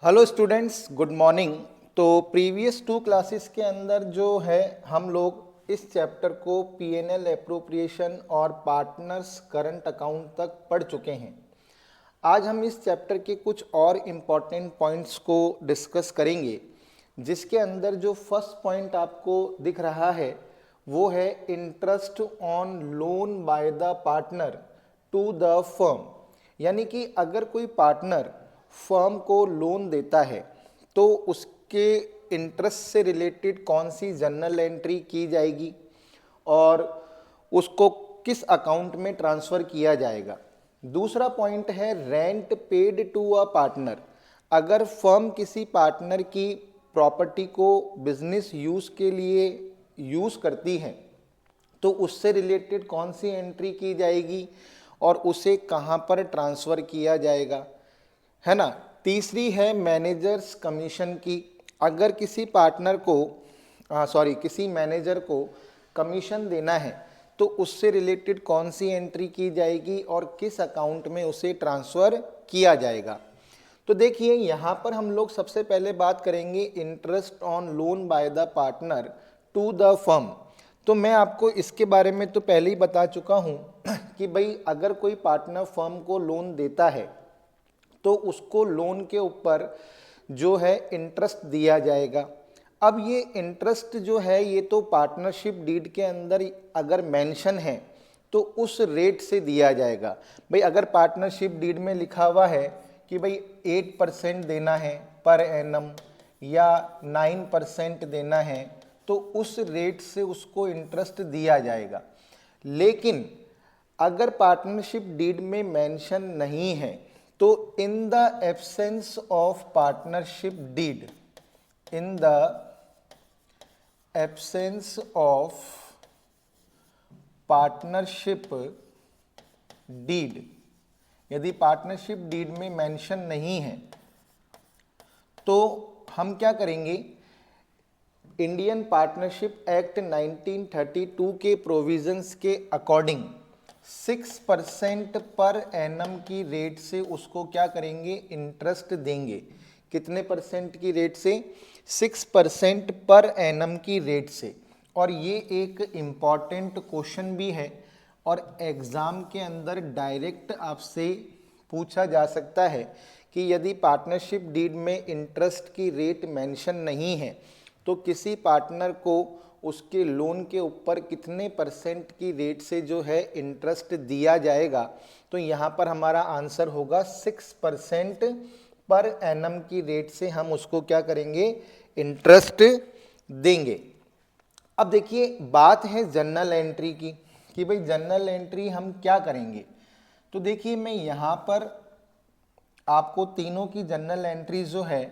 Hello students, good morning. तो previous 2 classes के अंदर जो है हम लोग इस चैप्टर को पीएनएल एप्रोप्रिएशन और पार्टनर्स करंट अकाउंट तक पढ़ चुके हैं। आज हम इस चैप्टर के कुछ और इम्पॉर्टेंट पॉइंट्स को डिस्कस करेंगे, जिसके अंदर जो फर्स्ट पॉइंट आपको दिख रहा है वो है interest on loan by the partner to the firm. यानी कि अगर कोई पार्टनर फर्म को लोन देता है तो उसके इंटरेस्ट से रिलेटेड कौन सी जर्नल एंट्री की जाएगी और उसको किस अकाउंट में ट्रांसफ़र किया जाएगा। दूसरा पॉइंट है rent paid to a partner. अगर फर्म किसी पार्टनर की प्रॉपर्टी को बिजनेस यूज़ के लिए यूज़ करती है तो उससे रिलेटेड कौन सी एंट्री की जाएगी और उसे कहाँ पर ट्रांसफ़र किया जाएगा, है ना। तीसरी है मैनेजर्स कमीशन की। अगर किसी पार्टनर को किसी मैनेजर को कमीशन देना है तो उससे रिलेटेड कौन सी एंट्री की जाएगी और किस अकाउंट में उसे ट्रांसफ़र किया जाएगा। तो देखिए, यहाँ पर हम लोग सबसे पहले बात करेंगे interest on loan by the partner to the firm. तो मैं आपको इसके बारे में तो पहले ही बता चुका हूँ कि भाई अगर कोई पार्टनर फर्म को लोन देता है तो उसको लोन के ऊपर जो है इंटरेस्ट दिया जाएगा। अब ये इंटरेस्ट जो है ये तो पार्टनरशिप डीड के अंदर अगर मेंशन है तो उस रेट से दिया जाएगा। भाई अगर पार्टनरशिप डीड में लिखा हुआ है कि भाई 8% देना है पर एनम या 9% देना है तो उस रेट से उसको इंटरेस्ट दिया जाएगा। लेकिन अगर पार्टनरशिप डीड में मेंशन नहीं है तो in the absence of partnership deed, in the absence of partnership deed, यदि पार्टनरशिप डीड में मेंशन नहीं है तो हम क्या करेंगे, इंडियन पार्टनरशिप एक्ट 1932 के प्रोविजंस के अकॉर्डिंग 6% पर एनम की रेट से उसको क्या करेंगे, इंटरेस्ट देंगे। कितने परसेंट की रेट से? 6% पर एनम की रेट से। और ये एक इम्पॉर्टेंट क्वेश्चन भी है और एग्ज़ाम के अंदर डायरेक्ट आपसे पूछा जा सकता है कि यदि पार्टनरशिप डीड में इंटरेस्ट की रेट मेंशन नहीं है तो किसी पार्टनर को उसके लोन के ऊपर कितने परसेंट की रेट से जो है इंटरेस्ट दिया जाएगा। तो यहाँ पर हमारा आंसर होगा 6% पर एनम की रेट से हम उसको क्या करेंगे, इंटरेस्ट देंगे। अब देखिए, बात है जर्नल एंट्री की कि भाई जर्नल एंट्री हम क्या करेंगे। तो देखिए, मैं यहाँ पर आपको तीनों की जर्नल एंट्री जो है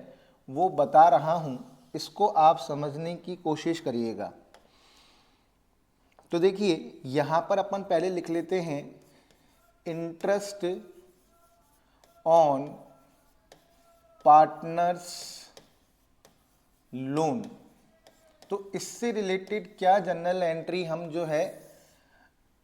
वो बता रहा हूँ, इसको आप समझने की कोशिश करिएगा। तो देखिए, यहाँ पर अपन पहले लिख लेते हैं इंटरेस्ट ऑन पार्टनर्स लोन। तो इससे रिलेटेड क्या जर्नल एंट्री हम जो है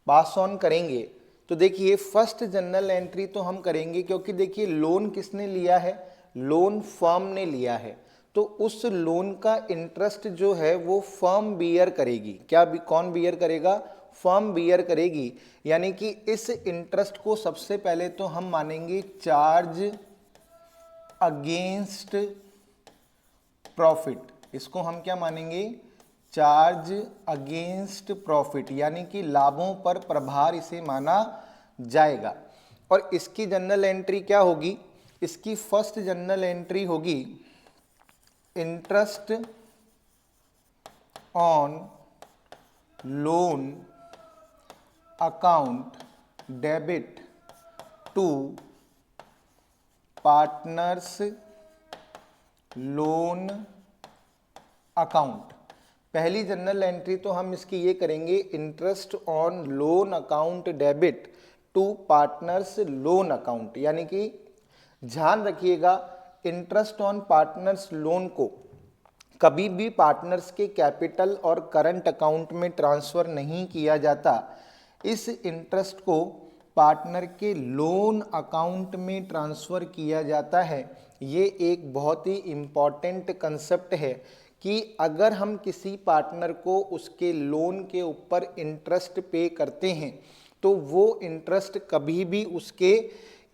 पास ऑन करेंगे। तो देखिए, फर्स्ट जनरल एंट्री तो हम करेंगे, क्योंकि देखिए लोन किसने लिया है, लोन फर्म ने लिया है, तो उस लोन का इंटरेस्ट जो है वो फर्म बियर करेगी। क्या कौन बियर करेगा? फर्म बियर करेगी। यानी कि इस इंटरेस्ट को सबसे पहले तो हम मानेंगे चार्ज अगेंस्ट प्रॉफिट। इसको हम क्या मानेंगे? चार्ज अगेंस्ट प्रॉफिट, यानी कि लाभों पर प्रभार इसे माना जाएगा। और इसकी जनरल एंट्री क्या होगी? इसकी फर्स्ट जनरल एंट्री होगी interest on loan account debit to partners loan account. पहली जनरल एंट्री तो हम इसकी ये करेंगे, interest on loan account debit to partners loan account. यानी कि ध्यान रखिएगा, इंटरेस्ट ऑन पार्टनर्स लोन को कभी भी पार्टनर्स के कैपिटल और करंट अकाउंट में ट्रांसफ़र नहीं किया जाता। इस इंटरेस्ट को पार्टनर के लोन अकाउंट में ट्रांसफ़र किया जाता है। ये एक बहुत ही इम्पॉर्टेंट कंसेप्ट है कि अगर हम किसी पार्टनर को उसके लोन के ऊपर इंटरेस्ट पे करते हैं तो वो इंटरेस्ट कभी भी उसके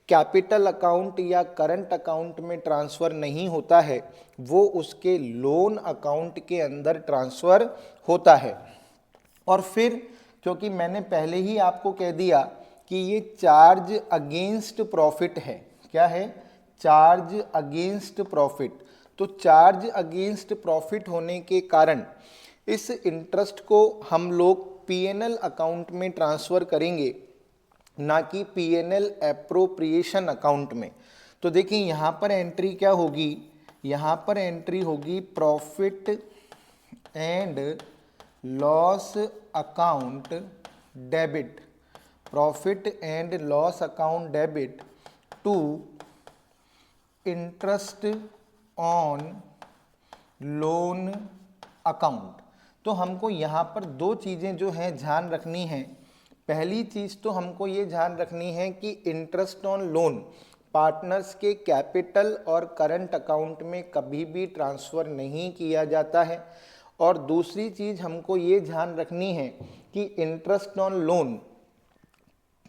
कैपिटल अकाउंट या करंट अकाउंट में ट्रांसफ़र नहीं होता है, वो उसके लोन अकाउंट के अंदर ट्रांसफ़र होता है। और फिर क्योंकि मैंने पहले ही आपको कह दिया कि ये चार्ज अगेंस्ट प्रॉफिट है, क्या है, चार्ज अगेंस्ट प्रॉफिट। तो चार्ज अगेंस्ट प्रॉफिट होने के कारण इस इंटरेस्ट को हम लोग पीएनएल अकाउंट में ट्रांसफ़र करेंगे, ना कि पीएनएल एप्रोप्रिएशन अकाउंट में। तो देखिए यहाँ पर एंट्री क्या होगी, यहाँ पर एंट्री होगी profit and loss account debit, profit and loss account debit to interest on loan account. तो हमको यहाँ पर दो चीज़ें जो हैं ध्यान रखनी है। पहली चीज़ तो हमको ये ध्यान रखनी है कि इंटरेस्ट ऑन लोन पार्टनर्स के कैपिटल और करंट अकाउंट में कभी भी ट्रांसफ़र नहीं किया जाता है। और दूसरी चीज़ हमको ये ध्यान रखनी है कि interest on loan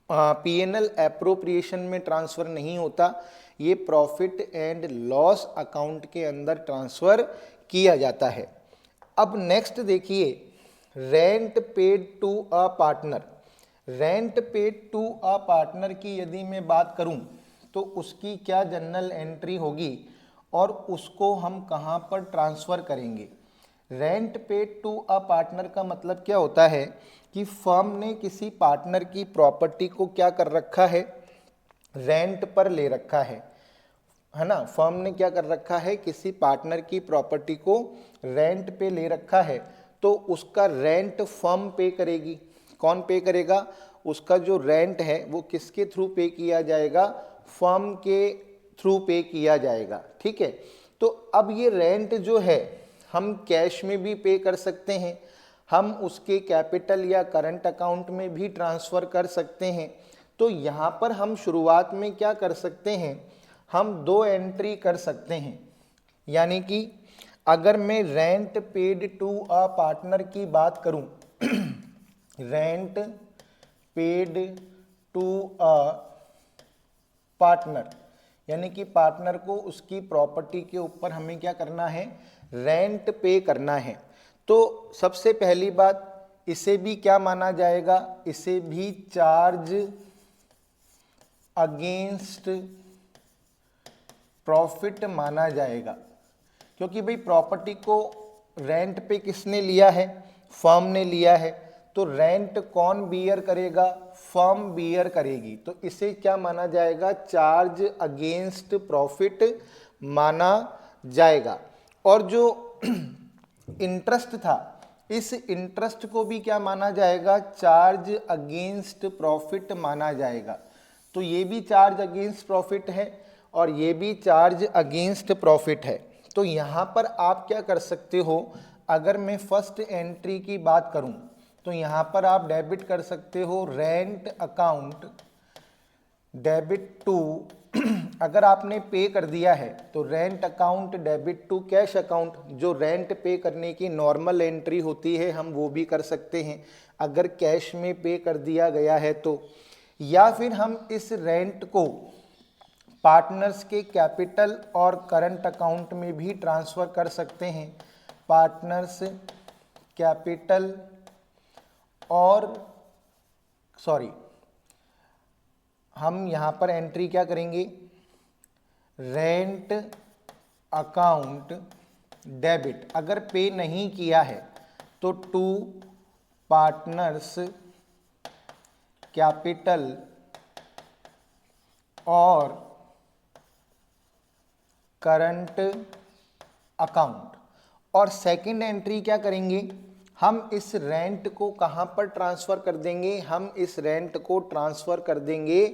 PNL appropriation में ट्रांसफ़र नहीं होता, ये प्रॉफिट एंड लॉस अकाउंट के अंदर ट्रांसफ़र किया जाता है। अब नेक्स्ट देखिए, rent paid to a partner. Rent paid to a partner की यदि मैं बात करूं तो उसकी क्या जनरल एंट्री होगी और उसको हम कहां पर ट्रांसफ़र करेंगे। Rent paid to a partner का मतलब क्या होता है कि फर्म ने किसी पार्टनर की प्रॉपर्टी को क्या कर रखा है, रेंट पर ले रखा है ना। फर्म ने क्या कर रखा है, किसी पार्टनर की प्रॉपर्टी को रेंट पे ले रखा है, तो उसका रेंट फर्म पे करेगी। कौन पे करेगा, उसका जो रेंट है वो किसके थ्रू पे किया जाएगा, फर्म के थ्रू पे किया जाएगा, ठीक है। तो अब ये रेंट जो है हम कैश में भी पे कर सकते हैं, हम उसके कैपिटल या करंट अकाउंट में भी ट्रांसफ़र कर सकते हैं। तो यहाँ पर हम शुरुआत में क्या कर सकते हैं, हम दो एंट्री कर सकते हैं। यानी कि अगर मैं rent paid to a partner की बात करूं rent paid to a partner, यानी कि पार्टनर को उसकी प्रॉपर्टी के ऊपर हमें क्या करना है, रेंट पे करना है। तो सबसे पहली बात, इसे भी क्या माना जाएगा, इसे भी चार्ज अगेंस्ट प्रॉफिट माना जाएगा, क्योंकि भाई प्रॉपर्टी को रेंट पे किसने लिया है, फर्म ने लिया है। तो रेंट कौन बियर करेगा, फर्म बियर करेगी। तो इसे क्या माना जाएगा, चार्ज अगेंस्ट प्रॉफिट माना जाएगा। और जो इंटरेस्ट था, इस इंटरेस्ट को भी क्या माना जाएगा, चार्ज अगेंस्ट प्रॉफिट माना जाएगा। तो ये भी चार्ज अगेंस्ट प्रॉफिट है और ये भी चार्ज अगेंस्ट प्रॉफिट है। तो यहाँ पर आप क्या कर सकते हो, अगर मैं फर्स्ट एंट्री की बात करूँ तो यहाँ पर आप डेबिट कर सकते हो रेंट अकाउंट डेबिट टू अगर आपने पे कर दिया है तो rent account debit to cash account, जो रेंट पे करने की नॉर्मल एंट्री होती है हम वो भी कर सकते हैं अगर कैश में पे कर दिया गया है तो। या फिर हम इस रेंट को पार्टनर्स के कैपिटल और करंट अकाउंट में भी ट्रांसफ़र कर सकते हैं। पार्टनर्स कैपिटल और हम यहाँ पर एंट्री क्या करेंगे, रेंट अकाउंट डेबिट, अगर पे नहीं किया है तो टू पार्टनर्स कैपिटल और करंट अकाउंट। और सेकंड एंट्री क्या करेंगे, हम इस रेंट को कहाँ पर ट्रांसफ़र कर देंगे, हम इस रेंट को ट्रांसफ़र कर देंगे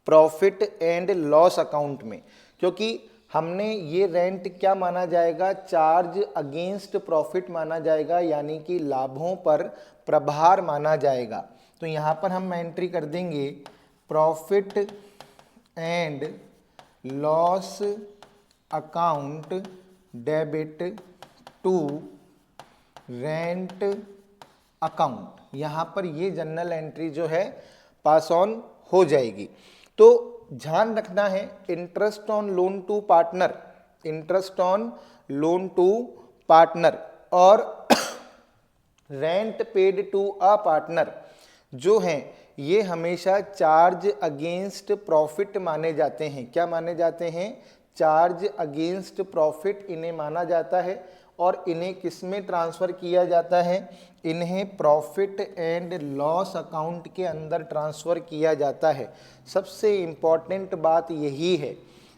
प्रॉफिट एंड लॉस अकाउंट में, क्योंकि हमने ये रेंट क्या माना जाएगा, चार्ज अगेंस्ट प्रॉफिट माना जाएगा, यानी कि लाभों पर प्रभार माना जाएगा। तो यहाँ पर हम एंट्री कर देंगे profit and loss account debit to rent account. यहाँ पर ये जनरल एंट्री जो है पास ऑन हो जाएगी। तो ध्यान रखना है, interest on loan to partner, interest on loan to partner और rent paid to a partner जो हैं ये हमेशा चार्ज अगेंस्ट प्रॉफिट माने जाते हैं। क्या माने जाते हैं? चार्ज अगेंस्ट प्रॉफिट इन्हें माना जाता है। और इन्हें किस में ट्रांसफ़र किया जाता है? इन्हें प्रॉफिट एंड लॉस अकाउंट के अंदर ट्रांसफ़र किया जाता है। सबसे इम्पॉर्टेंट बात यही है,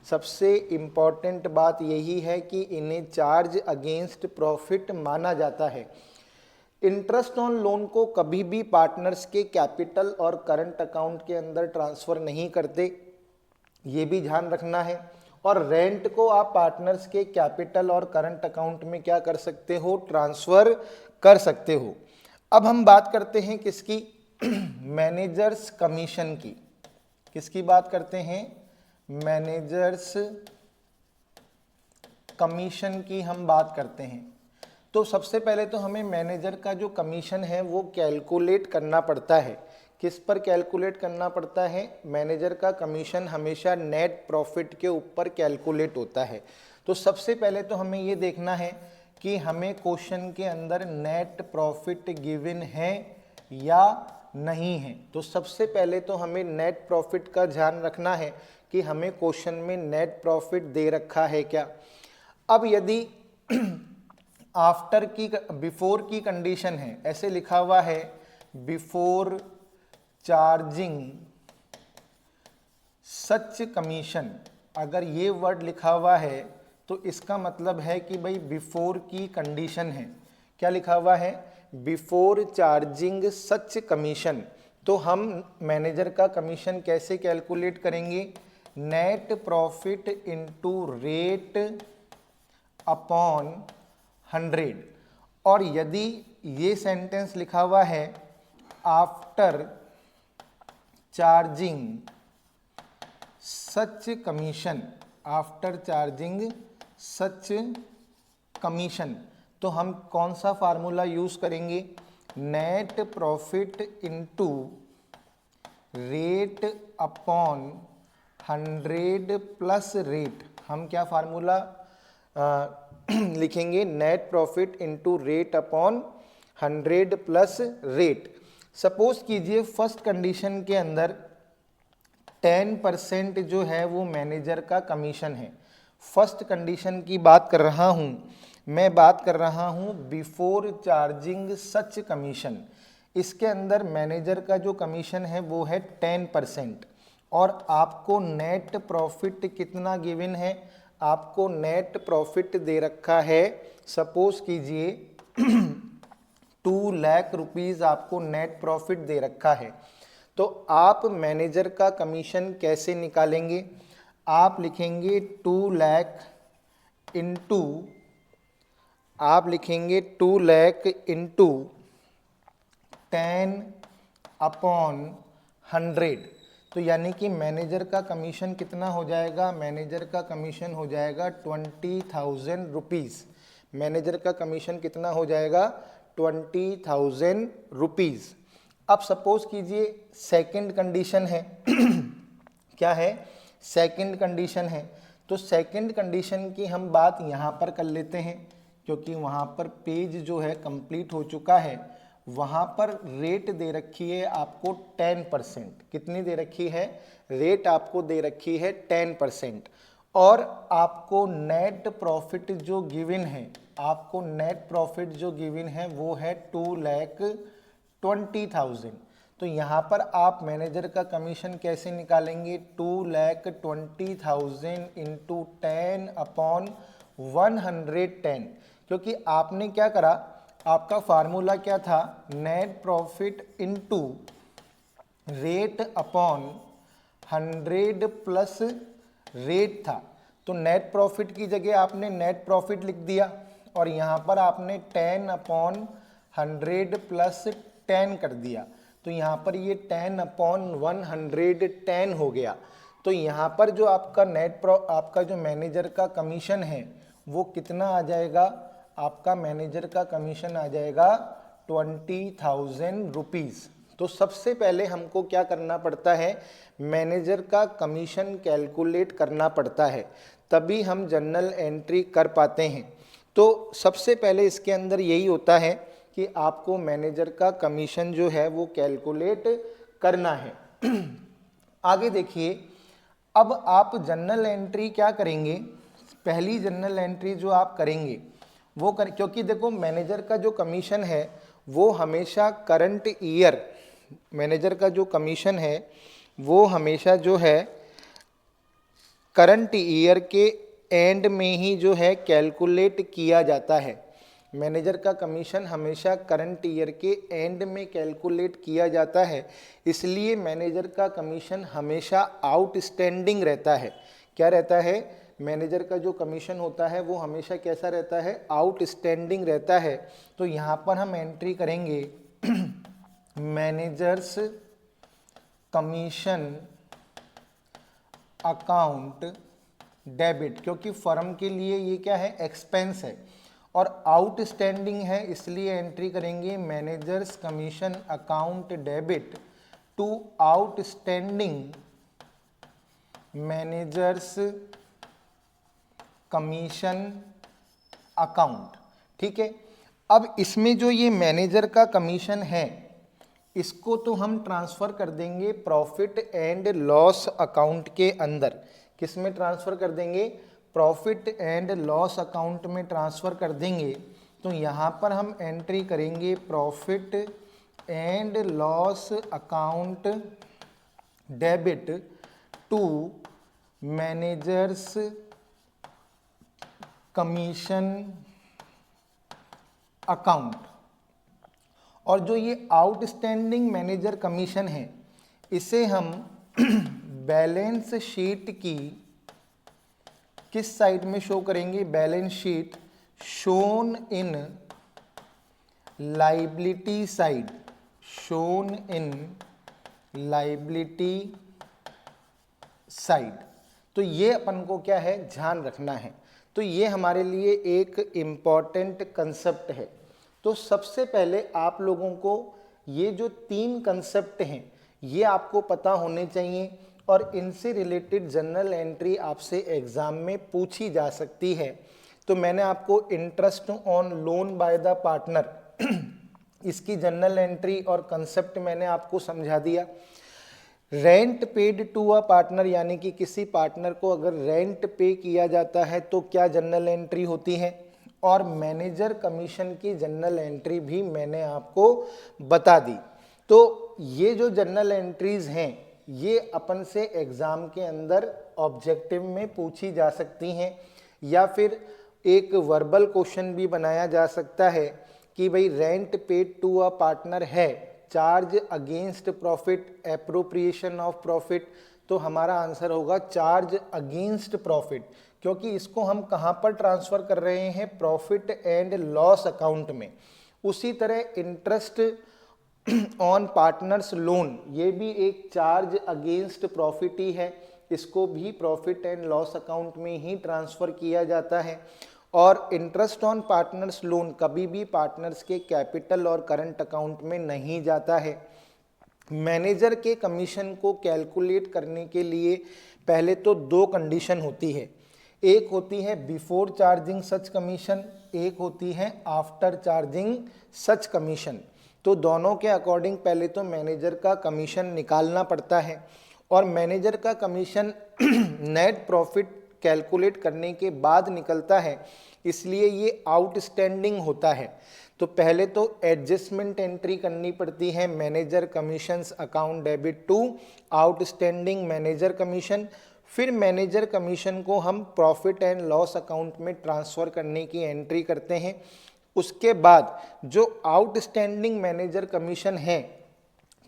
सबसे इम्पॉर्टेंट बात यही है कि इन्हें चार्ज अगेंस्ट प्रॉफिट माना जाता है। इंटरेस्ट ऑन लोन को कभी भी पार्टनर्स के कैपिटल और करंट अकाउंट के अंदर ट्रांसफ़र नहीं करते, ये भी ध्यान रखना है। और रेंट को आप पार्टनर्स के कैपिटल और करंट अकाउंट में क्या कर सकते हो? ट्रांसफ़र कर सकते हो। अब हम बात करते हैं किसकी? मैनेजर्स कमीशन की। किसकी बात करते हैं? मैनेजर्स कमीशन की हम बात करते हैं। तो सबसे पहले तो हमें मैनेजर का जो कमीशन है वो कैलकुलेट करना पड़ता है। किस पर कैलकुलेट करना पड़ता है? मैनेजर का कमीशन हमेशा नेट प्रॉफिट के ऊपर कैलकुलेट होता है। तो सबसे पहले तो हमें ये देखना है कि हमें क्वेश्चन के अंदर नेट प्रॉफिट गिवन है या नहीं है। तो सबसे पहले तो हमें नेट प्रॉफिट का ध्यान रखना है कि हमें क्वेश्चन में नेट प्रॉफिट दे रखा है क्या। अब यदि आफ्टर की बिफोर की कंडीशन है, ऐसे लिखा हुआ है बिफोर चार्जिंग सच कमीशन, अगर ये वर्ड लिखा हुआ है तो इसका मतलब है कि भाई बिफोर की कंडीशन है। क्या लिखा हुआ है? बिफोर चार्जिंग सच कमीशन। तो हम मैनेजर का कमीशन कैसे कैलकुलेट करेंगे? Net profit into rate upon 100। और यदि ये सेंटेंस लिखा हुआ है आफ्टर चार्जिंग सच कमीशन, आफ्टर चार्जिंग सच कमीशन, तो हम कौन सा फार्मूला यूज करेंगे? Net profit into rate upon 100 plus rate. हम क्या फार्मूला लिखेंगे? Net profit into rate upon 100 plus rate. Suppose कीजिए फर्स्ट कंडीशन के अंदर 10% जो है वो मैनेजर का कमीशन है। फर्स्ट कंडीशन की बात कर रहा हूँ मैं, बात कर रहा हूँ बिफोर चार्जिंग सच कमीशन। इसके अंदर मैनेजर का जो कमीशन है वो है 10% और आपको नेट प्रॉफिट कितना गिवन है? आपको नेट प्रॉफिट दे रखा है, सपोज कीजिए 2 लाख रुपीज़ आपको नेट प्रॉफिट दे रखा है। तो आप मैनेजर का कमीशन कैसे निकालेंगे? आप लिखेंगे 2 लाख इंटू, आप लिखेंगे 2 लाख इंटू 10 अपॉन 100। तो यानी कि मैनेजर का कमीशन कितना हो जाएगा? मैनेजर का कमीशन हो जाएगा 20,000 रुपीज़। मैनेजर का कमीशन कितना हो जाएगा? 20,000 रुपीज़। अब सपोज कीजिए सेकंड कंडीशन है क्या है? सेकंड कंडीशन है। तो सेकंड कंडीशन की हम बात यहाँ पर कर लेते हैं, क्योंकि वहाँ पर पेज जो है कंप्लीट हो चुका है। वहाँ पर रेट दे रखी है आपको 10%। कितनी दे रखी है? रेट आपको दे रखी है 10%। और आपको नेट प्रॉफिट जो गिवन है, आपको नेट प्रॉफिट जो गिवन है वो है 2,20,000। तो यहाँ पर आप मैनेजर का कमीशन कैसे निकालेंगे? 2,20,000 इंटू 10 अपॉन 110। क्योंकि आपने क्या करा, आपका फार्मूला क्या था? Net profit into rate upon 100 plus rate था। तो नेट प्रॉफिट की जगह आपने नेट प्रॉफिट लिख दिया और यहाँ पर आपने 10 अपॉन 100 प्लस 10 कर दिया। तो तो यहाँ पर ये 10/110 हो गया। तो यहाँ पर जो आपका आपका जो मैनेजर का कमीशन है वो कितना आ जाएगा, आपका मैनेजर का कमीशन आ जाएगा 20,000 रुपीज़। तो सबसे पहले हमको क्या करना पड़ता है, मैनेजर का कमीशन कैलकुलेट करना पड़ता है, तभी हम जर्नल एंट्री कर पाते हैं। तो सबसे पहले इसके अंदर यही होता है कि आपको मैनेजर का कमीशन जो है वो कैलकुलेट करना है। आगे देखिए, अब आप जर्नल एंट्री क्या करेंगे, पहली जर्नल एंट्री जो आप करेंगे वो क्योंकि देखो मैनेजर का जो कमीशन है वो हमेशा करंट ईयर, मैनेजर का जो कमीशन है वो हमेशा जो है करंट ईयर के एंड में ही जो है कैलकुलेट किया जाता है। मैनेजर का कमीशन हमेशा करंट ईयर के एंड में कैलकुलेट किया जाता है, इसलिए मैनेजर का कमीशन हमेशा आउटस्टैंडिंग रहता है। क्या रहता है, मैनेजर का जो कमीशन होता है वो हमेशा कैसा रहता है, आउटस्टैंडिंग रहता है। तो यहाँ पर हम एंट्री करेंगे मैनेजर्स कमीशन अकाउंट डेबिट, क्योंकि फर्म के लिए ये क्या है, एक्सपेंस है और आउटस्टैंडिंग है, इसलिए एंट्री करेंगे managers commission account debit to outstanding managers commission account. ठीक है, अब इसमें जो ये मैनेजर का कमीशन है इसको तो हम ट्रांसफ़र कर देंगे प्रॉफिट एंड लॉस अकाउंट के अंदर। किस में ट्रांसफ़र कर देंगे, प्रॉफिट एंड लॉस अकाउंट में ट्रांसफ़र कर देंगे। तो यहाँ पर हम एंट्री करेंगे profit and loss account debit to managers commission account. और जो ये आउटस्टैंडिंग मैनेजर कमीशन है इसे हम बैलेंस शीट की किस साइड में शो करेंगे, balance sheet shown in liability side, shown in liability side. तो ये अपन को क्या है, ध्यान रखना है। तो ये हमारे लिए एक इम्पॉर्टेंट कंसेप्ट है। तो सबसे पहले आप लोगों को ये जो 3 कंसेप्ट हैं ये आपको पता होने चाहिए और इनसे रिलेटेड जर्नल एंट्री आपसे एग्जाम में पूछी जा सकती है। तो मैंने आपको interest on loan by the partner इसकी जर्नल एंट्री और कंसेप्ट मैंने आपको समझा दिया। Rent paid to a partner, यानी कि किसी पार्टनर को अगर रेंट पे किया जाता है तो क्या जर्नल एंट्री होती है, और मैनेजर कमीशन की जर्नल एंट्री भी मैंने आपको बता दी। तो ये जो जर्नल एंट्रीज हैं ये अपन से एग्जाम के अंदर ऑब्जेक्टिव में पूछी जा सकती हैं, या फिर एक वर्बल क्वेश्चन भी बनाया जा सकता है कि भाई rent paid to a partner है, charge against profit, appropriation of profit. तो हमारा आंसर होगा चार्ज अगेंस्ट प्रॉफिट, क्योंकि इसको हम कहाँ पर ट्रांसफ़र कर रहे हैं, प्रॉफिट एंड लॉस अकाउंट में। उसी तरह इंटरेस्ट ऑन पार्टनर्स लोन, ये भी एक चार्ज अगेंस्ट प्रॉफिट ही है, इसको भी प्रॉफिट एंड लॉस अकाउंट में ही ट्रांसफ़र किया जाता है। और इंटरेस्ट ऑन पार्टनर्स लोन कभी भी पार्टनर्स के कैपिटल और करंट अकाउंट में नहीं जाता है। मैनेजर के कमीशन को कैलकुलेट करने के लिए पहले तो 2 कंडीशन होती है, एक होती है बिफोर चार्जिंग सच कमीशन, एक होती है आफ्टर चार्जिंग सच कमीशन। तो दोनों के अकॉर्डिंग पहले तो मैनेजर का कमीशन निकालना पड़ता है, और मैनेजर का कमीशन नेट प्रॉफिट कैलकुलेट करने के बाद निकलता है, इसलिए ये आउटस्टैंडिंग होता है। तो पहले तो एडजस्टमेंट एंट्री करनी पड़ती है, manager commissions account debit to outstanding manager commission. फिर मैनेजर कमीशन को हम प्रॉफिट एंड लॉस अकाउंट में ट्रांसफ़र करने की एंट्री करते हैं। उसके बाद जो आउटस्टैंडिंग मैनेजर कमीशन है,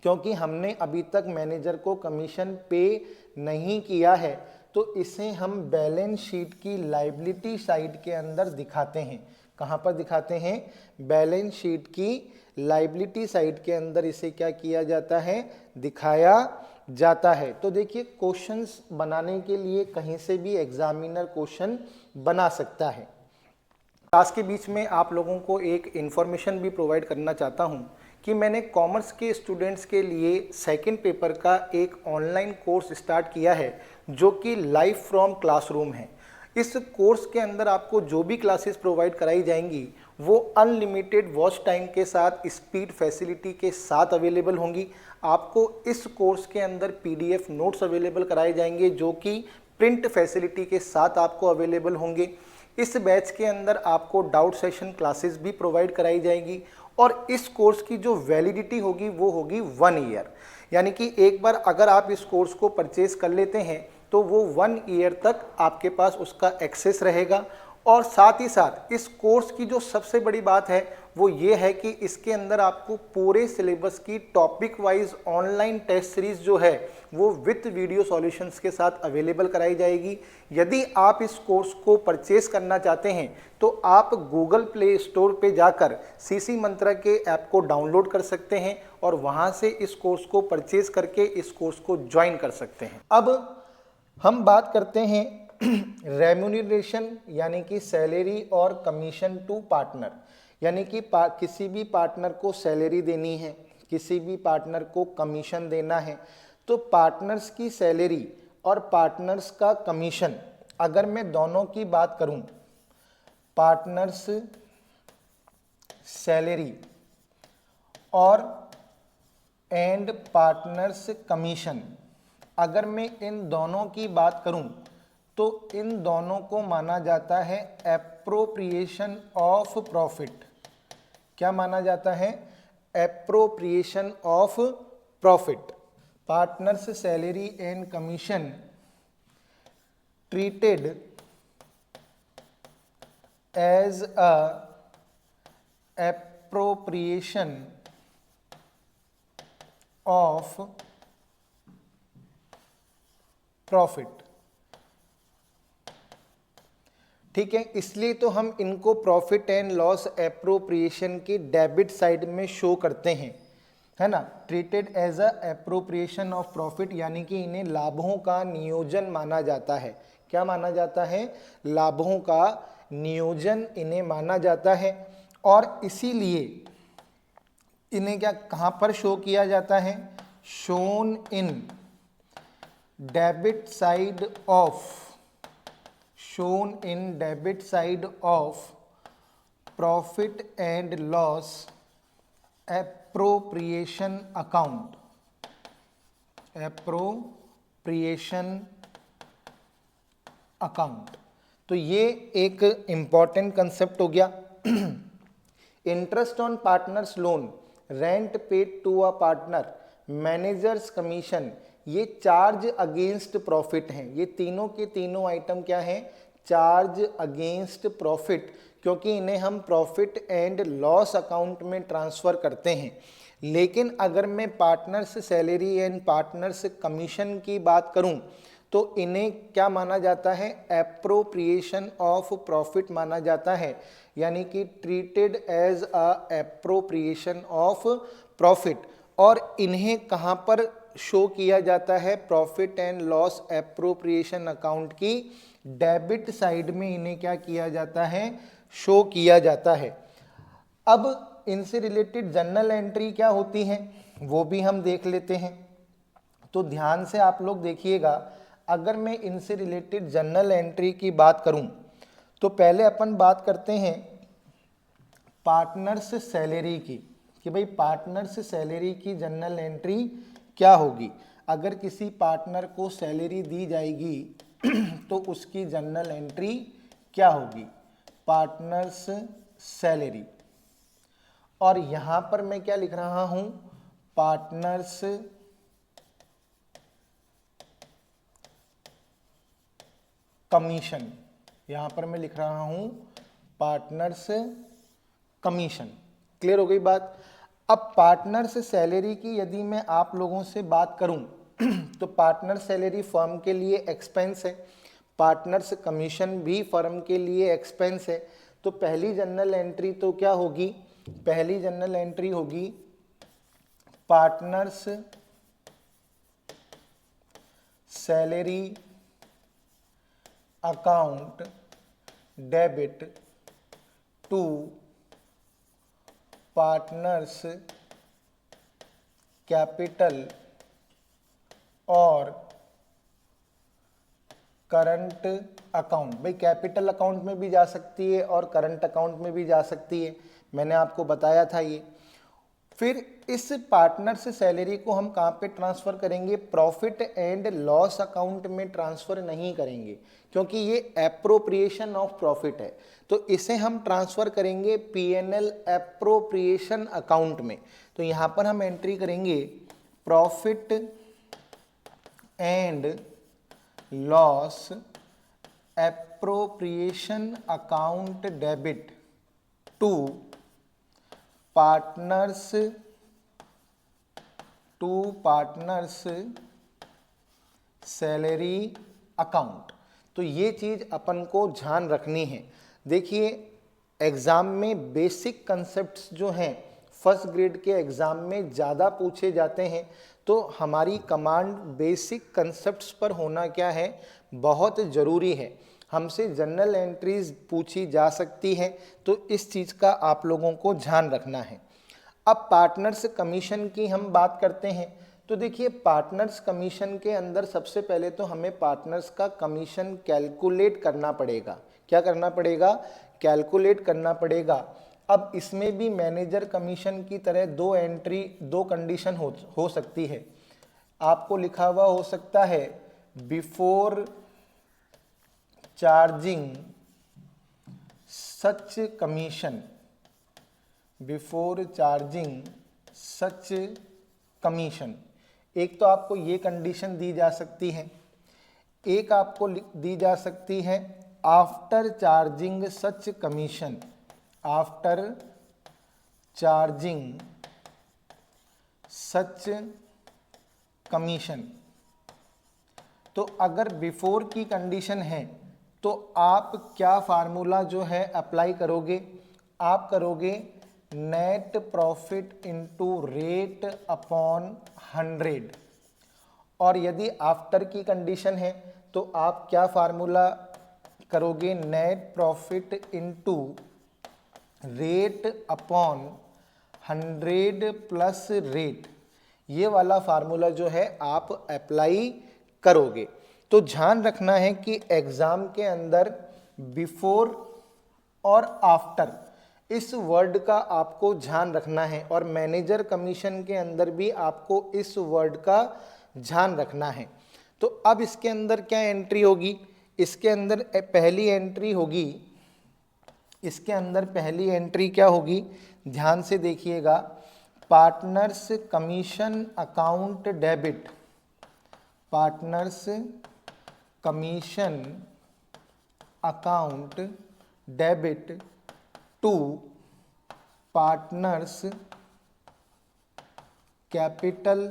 क्योंकि हमने अभी तक मैनेजर को कमीशन पे नहीं किया है, तो इसे हम बैलेंस शीट की लायबिलिटी साइड के अंदर दिखाते हैं। कहाँ पर दिखाते हैं? बैलेंस शीट की लायबिलिटी साइड के अंदर इसे क्या किया जाता है? दिखाया जाता है। तो देखिए क्वेश्चंस बनाने के लिए कहीं से भी एग्जामिनर क्वेश्चन बना सकता है। क्लास के बीच में आप लोगों को एक इन्फॉर्मेशन भी प्रोवाइड करना चाहता हूं कि मैंने कॉमर्स के स्टूडेंट्स के लिए सेकंड पेपर का एक ऑनलाइन कोर्स स्टार्ट किया है जो कि लाइव फ्रॉम क्लासरूम है। इस कोर्स के अंदर आपको जो भी क्लासेस प्रोवाइड कराई जाएंगी वो अनलिमिटेड वॉच टाइम के साथ स्पीड फैसिलिटी के साथ अवेलेबल होंगी। आपको इस कोर्स के अंदर पीडीएफ नोट्स अवेलेबल कराए जाएंगे जो कि प्रिंट फैसिलिटी के साथ आपको अवेलेबल होंगे। इस बैच के अंदर आपको डाउट सेशन क्लासेस भी प्रोवाइड कराई जाएगी और इस कोर्स की जो वैलिडिटी होगी वो होगी 1 ईयर। यानी कि एक बार अगर आप इस कोर्स को परचेज कर लेते हैं तो वो 1 ईयर तक आपके पास उसका एक्सेस रहेगा। और साथ ही साथ इस कोर्स की जो सबसे बड़ी बात है वो ये है कि इसके अंदर आपको पूरे सिलेबस की topic wise online test series जो है वो विथ वीडियो सॉल्यूशंस के साथ अवेलेबल कराई जाएगी। यदि आप इस कोर्स को परचेस करना चाहते हैं तो आप गूगल प्ले स्टोर पे जाकर सीसी मंत्रा के ऐप को डाउनलोड कर सकते हैं और वहां से इस कोर्स को परचेस करके इस कोर्स को ज्वाइन कर सकते हैं। अब हम बात करते हैं रेम्यूनरेशन यानी कि सैलरी और कमीशन टू पार्टनर, यानी कि किसी भी पार्टनर को सैलरी देनी है, किसी भी पार्टनर को कमीशन देना है, तो पार्टनर्स की सैलरी और पार्टनर्स का कमीशन अगर मैं दोनों की बात करूं, पार्टनर्स सैलरी और एंड पार्टनर्स कमीशन, अगर मैं इन दोनों की बात करूं तो इन दोनों को माना जाता है एप्रोप्रिएशन ऑफ प्रॉफिट। क्या माना जाता है? Appropriation of profit. Partners salary and commission treated as a appropriation of profit. ठीक है, इसलिए तो हम इनको प्रॉफिट एंड लॉस एप्रोप्रिएशन की डेबिट साइड में शो करते हैं, है ना। Treated as a appropriation of profit, यानी कि इन्हें लाभों का नियोजन माना जाता है। क्या माना जाता है? लाभों का नियोजन इन्हें माना जाता है। और इसीलिए इन्हें क्या कहां पर शो किया जाता है? Shown in debit side of, shown in debit side of profit and loss appropriation account, appropriation account। तो ये एक इंपॉर्टेंट कंसेप्ट हो गया। Interest on partners loan, rent paid to a partner, managers commission, ये charge against profit हैं। ये तीनों के तीनों आइटम क्या हैं? चार्ज अगेंस्ट प्रॉफिट, क्योंकि इन्हें हम प्रॉफिट एंड लॉस अकाउंट में ट्रांसफर करते हैं। लेकिन अगर मैं partners salary and partners commission की बात करूं तो इन्हें क्या माना जाता है? एप्रोप्रिएशन ऑफ प्रॉफिट माना जाता है, यानी कि treated as a appropriation of profit. और इन्हें कहां पर शो किया जाता है? Profit and loss appropriation account की डेबिट साइड में इन्हें क्या किया जाता है? शो किया जाता है। अब इनसे रिलेटेड जर्नल एंट्री क्या होती है वो भी हम देख लेते हैं। तो ध्यान से आप लोग देखिएगा, अगर मैं इनसे रिलेटेड जर्नल एंट्री की बात करूं तो पहले अपन बात करते हैं पार्टनर्स सैलरी की, कि भाई पार्टनर्स सैलरी की जर्नल एंट्री क्या होगी। अगर किसी पार्टनर को सैलरी दी जाएगी तो उसकी जर्नल एंट्री क्या होगी? Partners salary. और यहां पर मैं क्या लिख रहा हूं? Partners commission. यहां पर मैं लिख रहा हूं पार्टनर्स कमीशन। क्लियर हो गई बात। अब पार्टनर्स सैलरी की यदि मैं आप लोगों से बात करूं तो पार्टनर सैलरी फर्म के लिए एक्सपेंस है, पार्टनर्स कमीशन भी फर्म के लिए एक्सपेंस है। तो पहली जनरल एंट्री तो क्या होगी, पहली जनरल एंट्री होगी partners salary account debit to partners capital और करंट अकाउंट। भाई कैपिटल अकाउंट में भी जा सकती है और करंट अकाउंट में भी जा सकती है, मैंने आपको बताया था ये। फिर इस पार्टनर से सैलरी को हम कहाँ पे ट्रांसफ़र करेंगे, प्रॉफिट एंड लॉस अकाउंट में ट्रांसफ़र नहीं करेंगे, क्योंकि ये एप्रोप्रिएशन ऑफ प्रॉफिट है। तो इसे हम ट्रांसफ़र करेंगे पीएनएल एप्रोप्रिएशन अकाउंट में। तो यहाँ पर हम एंट्री करेंगे profit and loss appropriation account debit to partners salary account. तो ये चीज़ अपन को ध्यान रखनी है। देखिए एग्ज़ाम में बेसिक कंसेप्ट्स जो हैं फर्स्ट ग्रेड के एग्ज़ाम में ज़्यादा पूछे जाते हैं, तो हमारी कमांड बेसिक कंसेप्ट्स पर होना क्या है, बहुत ज़रूरी है। हमसे जनरल एंट्रीज पूछी जा सकती है, तो इस चीज़ का आप लोगों को ध्यान रखना है। अब पार्टनर्स कमीशन की हम बात करते हैं। तो देखिए पार्टनर्स कमीशन के अंदर सबसे पहले तो हमें पार्टनर्स का कमीशन कैलकुलेट करना पड़ेगा। क्या करना पड़ेगा, कैलकुलेट करना पड़ेगा। अब इसमें भी मैनेजर कमीशन की तरह दो कंडीशन हो सकती है। आपको लिखा हुआ हो सकता है बिफोर चार्जिंग सच कमीशन, बिफोर चार्जिंग सच कमीशन। एक तो आपको ये कंडीशन दी जा सकती है, एक आपको दी जा सकती है आफ्टर चार्जिंग सच कमीशन, आफ्टर चार्जिंग सच कमीशन। तो अगर बिफोर की कंडीशन है तो आप क्या फार्मूला जो है अप्लाई करोगे, आप करोगे net profit into rate upon 100। और यदि आफ्टर की कंडीशन है तो आप क्या फार्मूला करोगे, net profit into rate upon 100 plus rate. ये वाला फार्मूला जो है आप अप्लाई करोगे। तो ध्यान रखना है कि एग्जाम के अंदर बिफोर और आफ्टर इस वर्ड का आपको ध्यान रखना है, और मैनेजर कमीशन के अंदर भी आपको इस वर्ड का ध्यान रखना है। तो अब इसके अंदर क्या एंट्री होगी, इसके अंदर पहली एंट्री होगी, इसके अंदर पहली एंट्री क्या होगी, ध्यान से देखिएगा, partners commission account debit, partners commission account debit to partners capital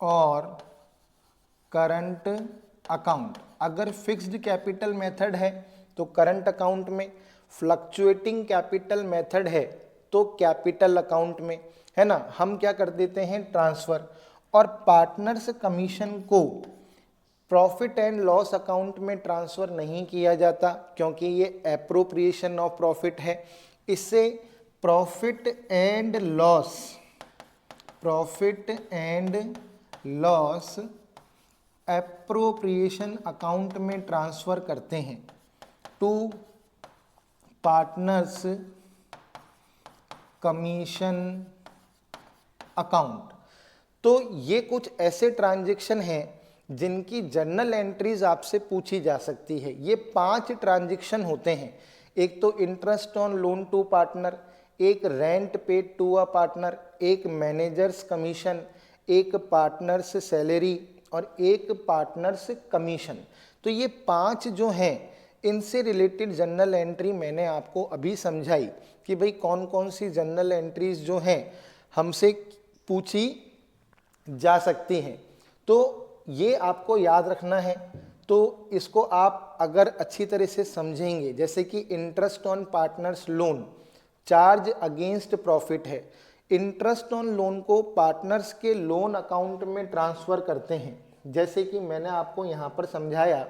और करंट अकाउंट। अगर फिक्स्ड कैपिटल मेथड है तो करंट अकाउंट में, फ्लक्चुएटिंग कैपिटल मेथड है तो कैपिटल अकाउंट में, है ना। हम क्या कर देते हैं, ट्रांसफ़र। और पार्टनर्स कमीशन को प्रॉफिट एंड लॉस अकाउंट में ट्रांसफ़र नहीं किया जाता, क्योंकि ये एप्रोप्रिएशन ऑफ प्रॉफिट है। इससे profit and loss, profit and loss appropriation account में ट्रांसफ़र करते हैं टू पार्टनर्स कमीशन अकाउंट। तो ये कुछ ऐसे ट्रांजैक्शन हैं जिनकी जर्नल एंट्रीज आपसे पूछी जा सकती है। ये 5 ट्रांजैक्शन होते हैं। एक तो interest on loan to partner, एक rent paid to a partner, एक मैनेजर्स कमीशन, एक पार्टनर्स सैलरी और एक पार्टनर्स कमीशन। तो ये 5 जो हैं इनसे रिलेटेड जनरल एंट्री मैंने आपको अभी समझाई कि भाई कौन कौन सी जनरल एंट्रीज जो हैं हमसे पूछी जा सकती हैं। तो ये आपको याद रखना है। तो इसको आप अगर अच्छी तरह से समझेंगे, जैसे कि interest on partners loan charge against profit है। इंटरेस्ट ऑन लोन को पार्टनर्स के लोन अकाउंट में ट्रांसफ़र करते हैं। जैसे कि मैंने आपको यहाँ पर समझाया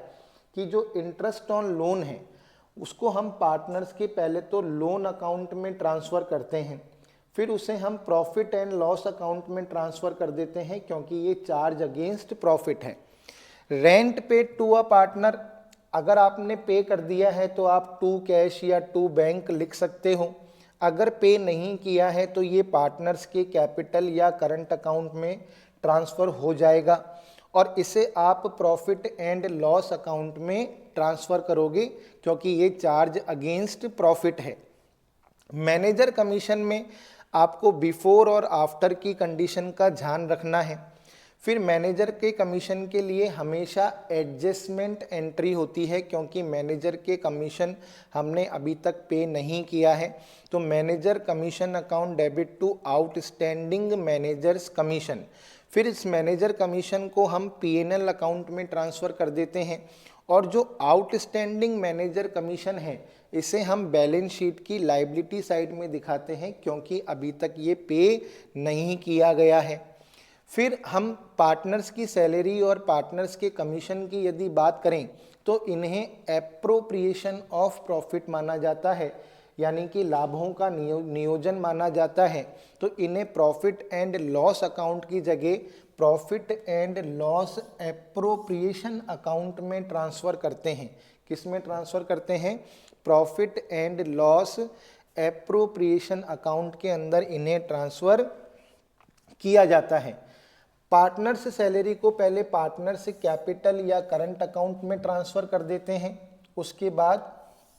कि जो इंटरेस्ट ऑन लोन है उसको हम पार्टनर्स के पहले तो लोन अकाउंट में ट्रांसफ़र करते हैं, फिर उसे हम प्रॉफिट एंड लॉस अकाउंट में ट्रांसफ़र कर देते हैं क्योंकि ये चार्ज अगेंस्ट प्रॉफिट है। Rent paid to a partner, अगर आपने पे कर दिया है तो आप टू कैश या टू बैंक लिख सकते हो। अगर पे नहीं किया है तो ये पार्टनर्स के कैपिटल या करंट अकाउंट में ट्रांसफ़र हो जाएगा और इसे आप प्रॉफिट एंड लॉस अकाउंट में ट्रांसफ़र करोगे क्योंकि ये चार्ज अगेंस्ट प्रॉफिट है। मैनेजर कमीशन में आपको बिफोर और आफ्टर की कंडीशन का ध्यान रखना है। फिर मैनेजर के कमीशन के लिए हमेशा एडजस्टमेंट एंट्री होती है क्योंकि मैनेजर के कमीशन हमने अभी तक पे नहीं किया है, तो manager commission account debit to outstanding managers commission. फिर इस मैनेजर कमीशन को हम पीएनएल अकाउंट में ट्रांसफ़र कर देते हैं और जो आउटस्टैंडिंग मैनेजर कमीशन है इसे हम बैलेंस शीट की लायबिलिटी साइड में दिखाते हैं क्योंकि अभी तक ये पे नहीं किया गया है। फिर हम पार्टनर्स की सैलरी और पार्टनर्स के कमीशन की यदि बात करें तो इन्हें एप्रोप्रिएशन ऑफ प्रॉफिट माना जाता है, यानी कि लाभों का नियोजन माना जाता है। तो इन्हें प्रॉफिट एंड लॉस अकाउंट की जगह profit and loss appropriation account में ट्रांसफ़र करते हैं। किस में ट्रांसफ़र करते हैं? Profit and loss appropriation account के अंदर इन्हें ट्रांसफ़र किया जाता है। पार्टनर्स सैलरी को पहले पार्टनर्स कैपिटल या करंट अकाउंट में ट्रांसफ़र कर देते हैं, उसके बाद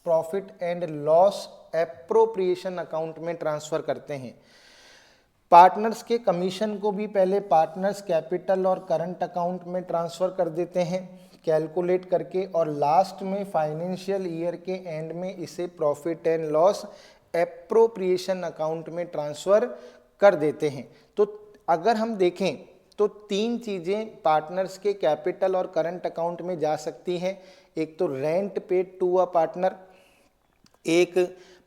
profit and loss appropriation account में ट्रांसफ़र करते हैं। पार्टनर्स के कमीशन को भी पहले पार्टनर्स कैपिटल और करंट अकाउंट में ट्रांसफ़र कर देते हैं कैलकुलेट करके, और लास्ट में फाइनेंशियल ईयर के एंड में इसे profit and loss appropriation account में ट्रांसफ़र कर देते हैं। तो अगर हम देखें तो तीन चीज़ें पार्टनर्स के कैपिटल और करंट अकाउंट में जा सकती हैं। एक तो rent paid to a partner, एक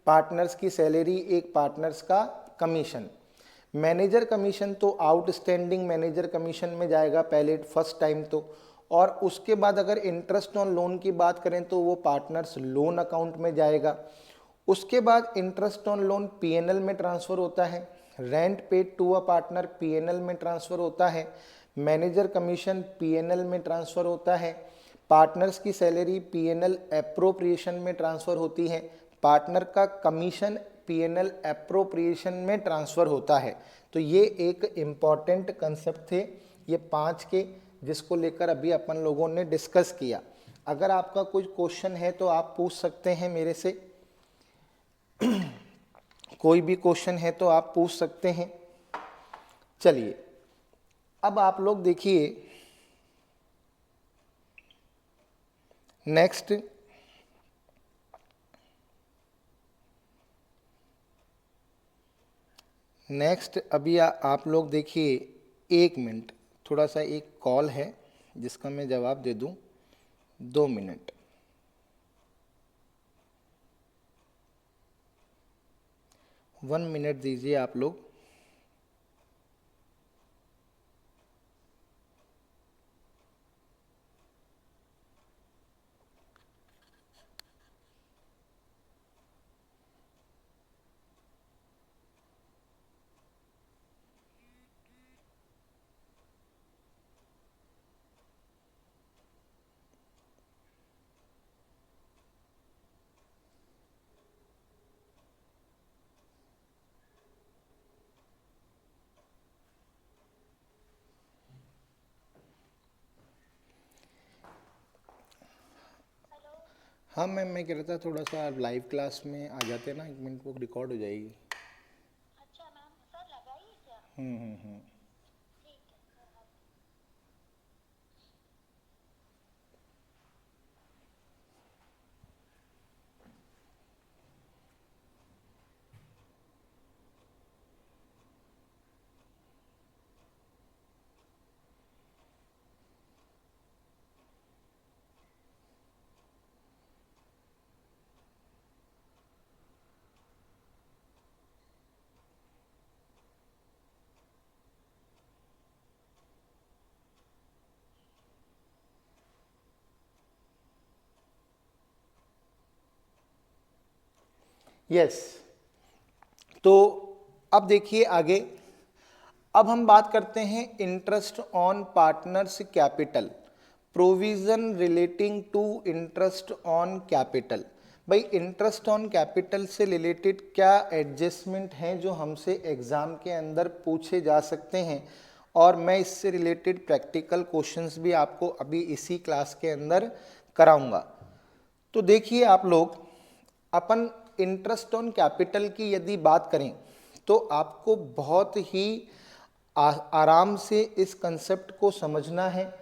पार्टनर्स की सैलरी, एक पार्टनर्स का कमीशन। मैनेजर कमीशन तो आउटस्टैंडिंग मैनेजर कमीशन में जाएगा पहले फर्स्ट टाइम तो, और उसके बाद अगर इंटरेस्ट ऑन लोन की बात करें तो वो पार्टनर्स लोन अकाउंट में जाएगा। उसके बाद इंटरेस्ट ऑन लोन पीएनएल में ट्रांसफ़र होता है, rent paid to a partner PNL में ट्रांसफ़र होता है, मैनेजर कमीशन पीएनएल में ट्रांसफ़र होता है, पार्टनर्स की सैलरी पीएनएल एप्रोप्रिएशन में ट्रांसफ़र होती है, पार्टनर का कमीशन पीएनएल एप्रोप्रिएशन में ट्रांसफ़र होता है। तो ये एक इम्पॉर्टेंट कंसेप्ट थे ये 5 के, जिसको लेकर अभी अपन लोगों ने डिस्कस किया। अगर आपका कोई क्वेश्चन है तो आप पूछ सकते हैं मेरे से, कोई भी क्वेश्चन है तो आप पूछ सकते हैं। चलिए अब आप लोग देखिए नेक्स्ट, अभी आप लोग देखिए, 1 मिनट, थोड़ा सा एक कॉल है जिसका मैं जवाब दे दूं, 2 मिनट। 1 मिनट दीजिए आप लोग। हाँ मैम, मैं कह रहा था थोड़ा सा लाइव क्लास में आ जाते ना, 1 मिनट वो रिकॉर्ड हो जाएगी। अच्छा मैम, सर लगाइए क्या? हम्म। ठीक है सर। यस। तो अब देखिए आगे, अब हम बात करते हैं interest on partners capital, provision relating to interest on capital. भाई इंटरेस्ट ऑन कैपिटल से रिलेटेड क्या एडजस्टमेंट हैं जो हमसे एग्जाम के अंदर पूछे जा सकते हैं, और मैं इससे रिलेटेड प्रैक्टिकल क्वेश्चंस भी आपको अभी इसी क्लास के अंदर कराऊंगा। तो देखिए आप लोग, अपन इंटरेस्ट ऑन कैपिटल की यदि बात करें तो आपको बहुत ही आराम से इस कंसेप्ट को समझना है,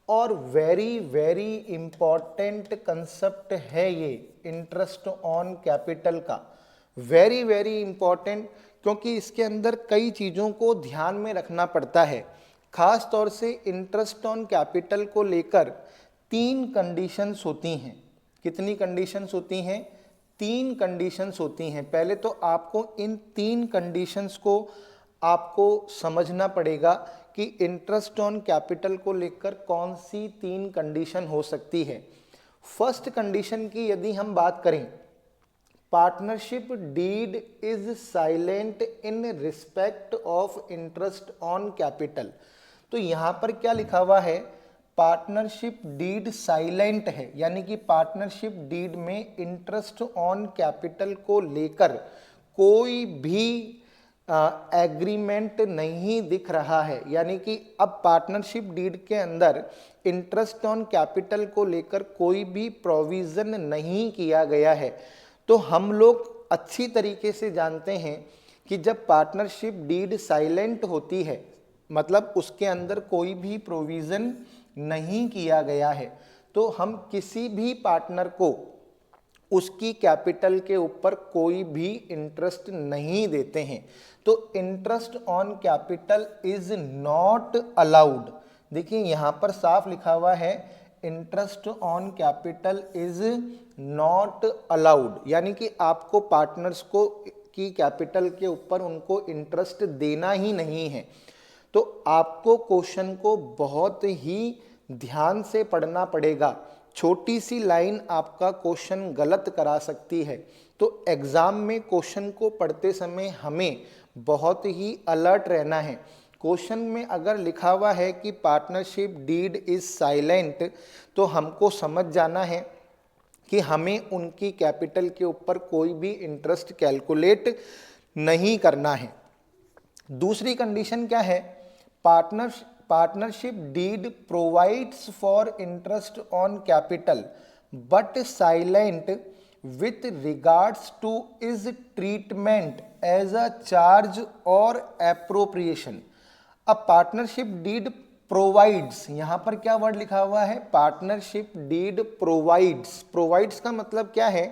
और वेरी वेरी इम्पॉर्टेंट कंसेप्ट है ये इंटरेस्ट ऑन कैपिटल का, वेरी वेरी इम्पॉर्टेंट, क्योंकि इसके अंदर कई चीज़ों को ध्यान में रखना पड़ता है। खास तौर से इंटरेस्ट ऑन कैपिटल को लेकर 3 कंडीशंस होती हैं। कितनी कंडीशंस होती हैं? 3 कंडीशंस होती हैं। पहले तो आपको इन 3 कंडीशंस को आपको समझना पड़ेगा कि इंटरेस्ट ऑन कैपिटल को लेकर कौन सी 3 कंडीशन हो सकती है। फर्स्ट कंडीशन की यदि हम बात करें, partnership deed is silent in respect of interest on capital. तो यहां पर क्या लिखा हुआ है? पार्टनरशिप डीड साइलेंट है, यानी कि पार्टनरशिप डीड में इंटरेस्ट ऑन कैपिटल को लेकर कोई भी एग्रीमेंट नहीं दिख रहा है। यानी कि अब पार्टनरशिप डीड के अंदर इंटरेस्ट ऑन कैपिटल को लेकर कोई भी प्रोविजन नहीं किया गया है। तो हम लोग अच्छी तरीके से जानते हैं कि जब पार्टनरशिप डीड साइलेंट होती है, मतलब उसके अंदर कोई भी प्रोविजन नहीं किया गया है, तो हम किसी भी पार्टनर को उसकी कैपिटल के ऊपर कोई भी इंटरेस्ट नहीं देते हैं। तो interest on capital is not allowed. देखिए यहां पर साफ लिखा हुआ है, interest on capital is not allowed, यानी कि आपको पार्टनर्स को की कैपिटल के ऊपर उनको इंटरेस्ट देना ही नहीं है। तो आपको क्वेश्चन को बहुत ही ध्यान से पढ़ना पड़ेगा। छोटी सी लाइन आपका क्वेश्चन गलत करा सकती है। तो एग्जाम में क्वेश्चन को पढ़ते समय हमें बहुत ही अलर्ट रहना है। क्वेश्चन में अगर लिखा हुआ है कि पार्टनरशिप डीड इज साइलेंट, तो हमको समझ जाना है कि हमें उनकी कैपिटल के ऊपर कोई भी इंटरेस्ट कैलकुलेट नहीं करना है। दूसरी कंडीशन क्या है? Partnership deed provides for interest on capital but silent with regards to is treatment as a charge और एप्रोप्रिएशन। अब पार्टनरशिप डीड प्रोवाइड्स, यहां पर क्या वर्ड लिखा हुआ है? Partnership deed provides. प्रोवाइड्स का मतलब क्या है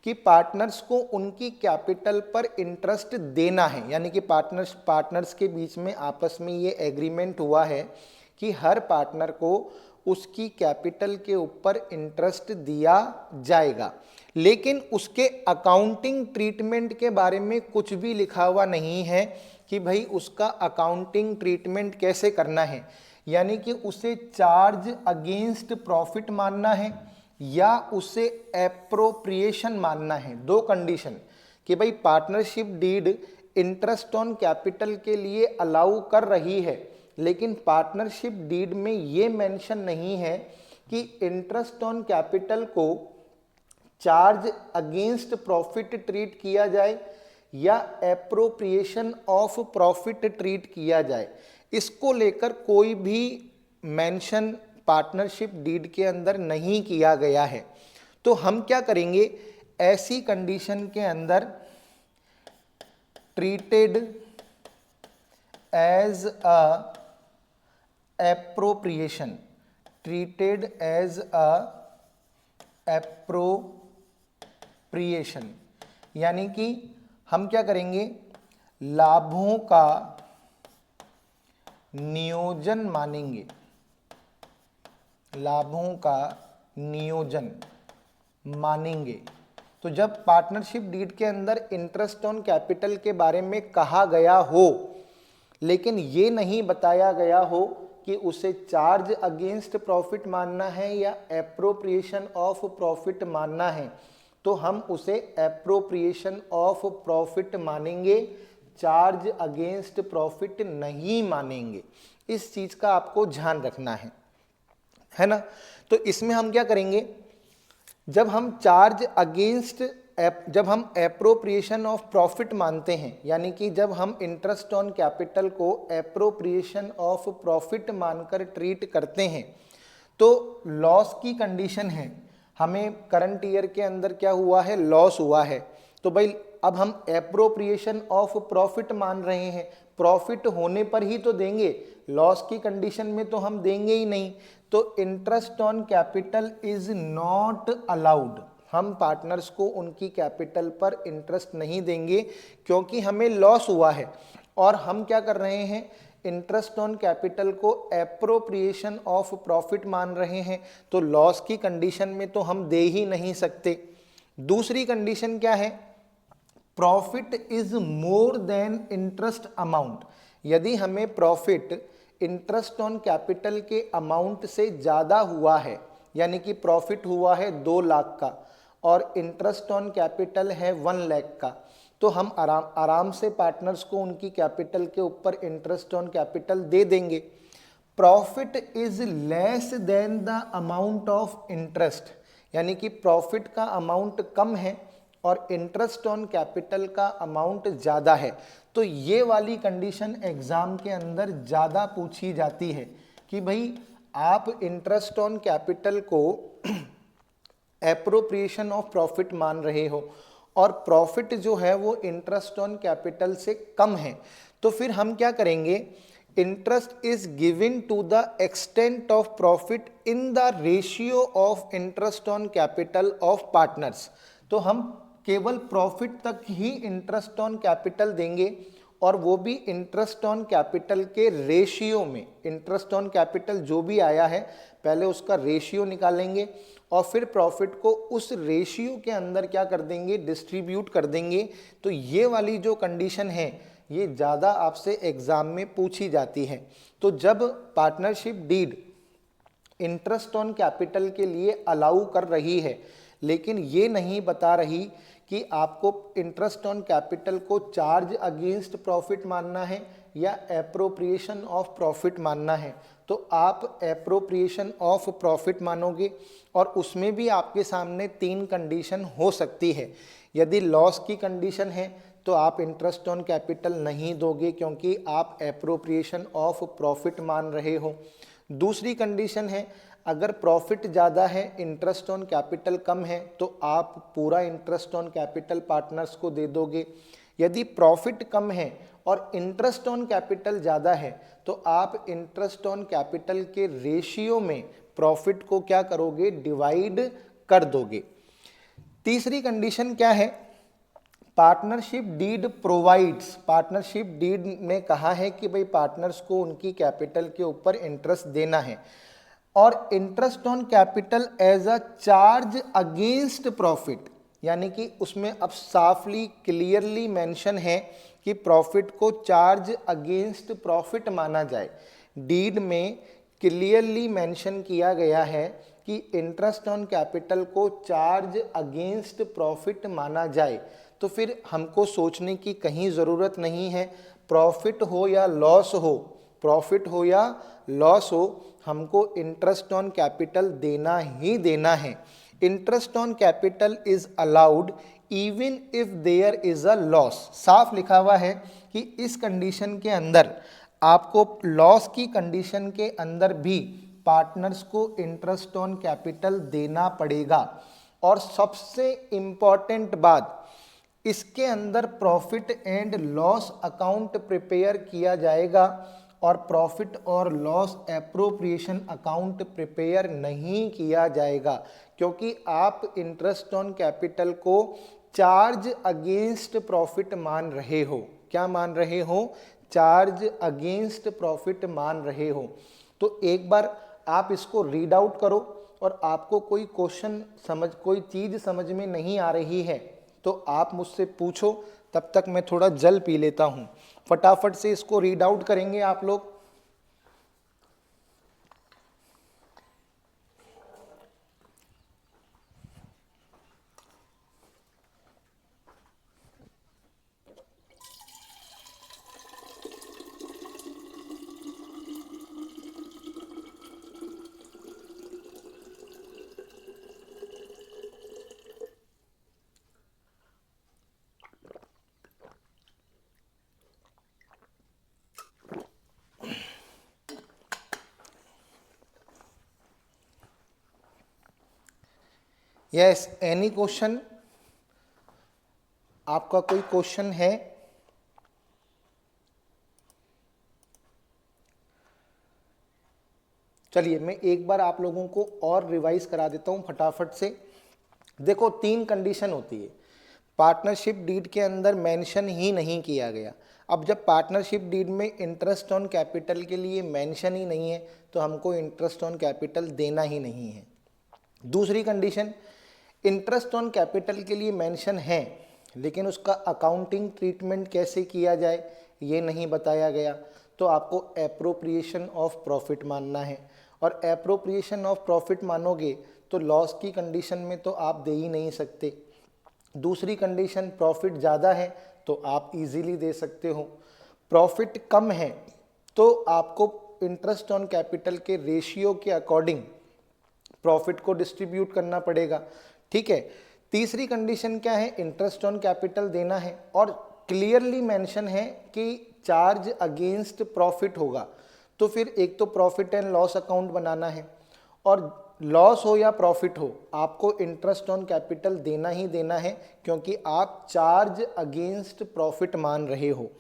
कि पार्टनर्स को उनकी कैपिटल पर इंटरेस्ट देना है। यानी कि पार्टनर्स के बीच में आपस में ये एग्रीमेंट हुआ है कि हर पार्टनर को उसकी कैपिटल के ऊपर इंटरेस्ट दिया जाएगा, लेकिन उसके अकाउंटिंग ट्रीटमेंट के बारे में कुछ भी लिखा हुआ नहीं है कि भाई उसका अकाउंटिंग ट्रीटमेंट कैसे करना है। यानी कि उसे चार्ज अगेंस्ट प्रॉफिट मानना है या उसे एप्रोप्रिएशन मानना है। 2 कंडीशन कि भाई partnership deed interest on capital के लिए अलाउ कर रही है, लेकिन पार्टनरशिप डीड में ये मेंशन नहीं है कि इंटरेस्ट ऑन कैपिटल को चार्ज अगेंस्ट प्रॉफिट ट्रीट किया जाए या एप्रोप्रिएशन ऑफ प्रॉफिट ट्रीट किया जाए। इसको लेकर कोई भी मेंशन पार्टनरशिप डीड के अंदर नहीं किया गया है। तो हम क्या करेंगे? ऐसी कंडीशन के अंदर treated as a appropriation, treated as a appropriation, यानी कि हम क्या करेंगे? लाभों का नियोजन मानेंगे, लाभों का नियोजन मानेंगे। तो जब पार्टनरशिप डीड के अंदर इंटरेस्ट ऑन कैपिटल के बारे में कहा गया हो, लेकिन ये नहीं बताया गया हो कि उसे चार्ज अगेंस्ट प्रॉफिट मानना है या एप्रोप्रिएशन ऑफ प्रॉफिट मानना है, तो हम उसे एप्रोप्रिएशन ऑफ प्रॉफिट मानेंगे, चार्ज अगेंस्ट प्रॉफिट नहीं मानेंगे। इस चीज का आपको ध्यान रखना है ना। तो इसमें हम क्या करेंगे, जब हम चार्ज अगेंस्ट जब हम एप्रोप्रिएशन ऑफ प्रॉफिट मानते हैं, यानी कि जब हम इंटरेस्ट ऑन कैपिटल को एप्रोप्रिएशन ऑफ प्रॉफिट मानकर ट्रीट करते हैं, तो लॉस की कंडीशन है, हमें करंट ईयर के अंदर क्या हुआ है, लॉस हुआ है। तो भाई अब हम एप्रोप्रिएशन ऑफ प्रॉफिट मान रहे हैं, प्रॉफिट होने पर ही तो देंगे, लॉस की कंडीशन में तो हम देंगे ही नहीं। तो interest on capital is not allowed, हम पार्टनर्स को उनकी कैपिटल पर इंटरेस्ट नहीं देंगे क्योंकि हमें लॉस हुआ है। और हम क्या कर रहे हैं, इंटरेस्ट ऑन कैपिटल को एप्रोप्रिएशन ऑफ प्रॉफिट मान रहे हैं, तो लॉस की कंडीशन में तो हम दे ही नहीं सकते। दूसरी कंडीशन क्या है, profit is more than interest amount, यदि हमें प्रॉफिट इंटरेस्ट ऑन कैपिटल के अमाउंट से ज़्यादा हुआ है, यानी कि प्रॉफिट हुआ है 2 लाख का और इंटरेस्ट ऑन कैपिटल है 1 लाख का, तो हम आराम से पार्टनर्स को उनकी कैपिटल के ऊपर इंटरेस्ट ऑन कैपिटल दे देंगे। Profit is less than the amount of interest, यानी कि प्रॉफिट का अमाउंट कम है और इंटरेस्ट ऑन कैपिटल का अमाउंट ज़्यादा है, तो ये वाली कंडीशन एग्जाम के अंदर ज़्यादा पूछी जाती है कि भाई आप इंटरेस्ट ऑन कैपिटल को एप्रोप्रिएशन ऑफ प्रॉफिट मान रहे हो और प्रॉफिट जो है वो इंटरेस्ट ऑन कैपिटल से कम है, तो फिर हम क्या करेंगे, interest is given to the extent of profit in the ratio of interest on capital of partners. तो हम केवल प्रॉफिट तक ही इंटरेस्ट ऑन कैपिटल देंगे और वो भी इंटरेस्ट ऑन कैपिटल के रेशियो में। इंटरेस्ट ऑन कैपिटल जो भी आया है पहले उसका रेशियो निकालेंगे और फिर प्रॉफिट को उस रेशियो के अंदर क्या कर देंगे, डिस्ट्रीब्यूट कर देंगे। तो ये वाली जो कंडीशन है ये ज़्यादा आपसे एग्जाम में पूछी जाती है। तो जब partnership deed interest on capital के लिए अलाउ कर रही है लेकिन ये नहीं बता रही कि आपको इंटरेस्ट ऑन कैपिटल को चार्ज अगेंस्ट प्रॉफिट मानना है या एप्रोप्रिएशन ऑफ प्रॉफिट मानना है, तो आप एप्रोप्रिएशन ऑफ प्रॉफिट मानोगे और उसमें भी आपके सामने 3 कंडीशन हो सकती है। यदि लॉस की कंडीशन है तो आप इंटरेस्ट ऑन कैपिटल नहीं दोगे क्योंकि आप एप्रोप्रिएशन ऑफ प्रॉफिट मान रहे हो। दूसरी कंडीशन है, अगर प्रॉफिट ज़्यादा है इंटरेस्ट ऑन कैपिटल कम है तो आप पूरा इंटरेस्ट ऑन कैपिटल पार्टनर्स को दे दोगे। यदि प्रॉफिट कम है और इंटरेस्ट ऑन कैपिटल ज़्यादा है तो आप इंटरेस्ट ऑन कैपिटल के रेशियो में प्रॉफिट को क्या करोगे, डिवाइड कर दोगे। तीसरी कंडीशन क्या है, partnership deed provides, partnership deed में कहा है कि भाई पार्टनर्स को उनकी कैपिटल के ऊपर इंटरेस्ट देना है और interest on capital as a charge against profit, यानी कि उसमें अब साफली क्लियरली मेंशन है कि प्रॉफिट को चार्ज अगेंस्ट प्रॉफिट माना जाए। डीड में क्लियरली मेंशन किया गया है कि इंटरेस्ट ऑन कैपिटल को चार्ज अगेंस्ट प्रॉफिट माना जाए, तो फिर हमको सोचने की कहीं ज़रूरत नहीं है, प्रॉफिट हो या लॉस हो, प्रॉफिट हो या लॉस हो, हमको इंटरेस्ट ऑन कैपिटल देना ही देना है। Interest on capital is allowed even if there is a loss, साफ लिखा हुआ है कि इस कंडीशन के अंदर आपको लॉस की कंडीशन के अंदर भी पार्टनर्स को इंटरेस्ट ऑन कैपिटल देना पड़ेगा। और सबसे इम्पॉर्टेंट बात, इसके अंदर profit and loss account prepare किया जाएगा और प्रॉफिट और लॉस एप्रोप्रिएशन अकाउंट प्रिपेयर नहीं किया जाएगा क्योंकि आप इंटरेस्ट ऑन कैपिटल को चार्ज अगेंस्ट प्रॉफिट मान रहे हो। क्या मान रहे हो, चार्ज अगेंस्ट प्रॉफिट मान रहे हो। तो एक बार आप इसको रीड आउट करो और आपको कोई क्वेश्चन कोई चीज़ समझ में नहीं आ रही है तो आप मुझसे पूछो, तब तक मैं थोड़ा जल पी लेता हूँ। फटाफट से इसको रीड आउट करेंगे आप लोग। Yes, any question? आपका कोई क्वेश्चन है? चलिए मैं एक बार आप लोगों को और रिवाइज करा देता हूं फटाफट से। देखो, 3 कंडीशन होती है। पार्टनरशिप डीड के अंदर मेंशन ही नहीं किया गया। अब जब पार्टनरशिप डीड में इंटरेस्ट ऑन कैपिटल के लिए मेंशन ही नहीं है तो हमको इंटरेस्ट ऑन कैपिटल देना ही नहीं है। दूसरी कंडीशन, इंटरेस्ट ऑन कैपिटल के लिए मेंशन है लेकिन उसका अकाउंटिंग ट्रीटमेंट कैसे किया जाए ये नहीं बताया गया, तो आपको एप्रोप्रिएशन ऑफ प्रॉफिट मानना है। और एप्रोप्रिएशन ऑफ प्रॉफिट मानोगे तो लॉस की कंडीशन में तो आप दे ही नहीं सकते। दूसरी कंडीशन, प्रॉफिट ज़्यादा है तो आप इजीली दे सकते हो। प्रॉफिट कम है तो आपको इंटरेस्ट ऑन कैपिटल के रेशियो के अकॉर्डिंग प्रॉफिट को डिस्ट्रीब्यूट करना पड़ेगा। ठीक है। तीसरी कंडीशन क्या है, इंटरेस्ट ऑन कैपिटल देना है और क्लियरली मेंशन है कि चार्ज अगेंस्ट प्रॉफिट होगा, तो फिर एक तो प्रॉफिट एंड लॉस अकाउंट बनाना है और लॉस हो या प्रॉफिट हो आपको इंटरेस्ट ऑन कैपिटल देना ही देना है क्योंकि आप चार्ज अगेंस्ट प्रॉफिट मान रहे हो।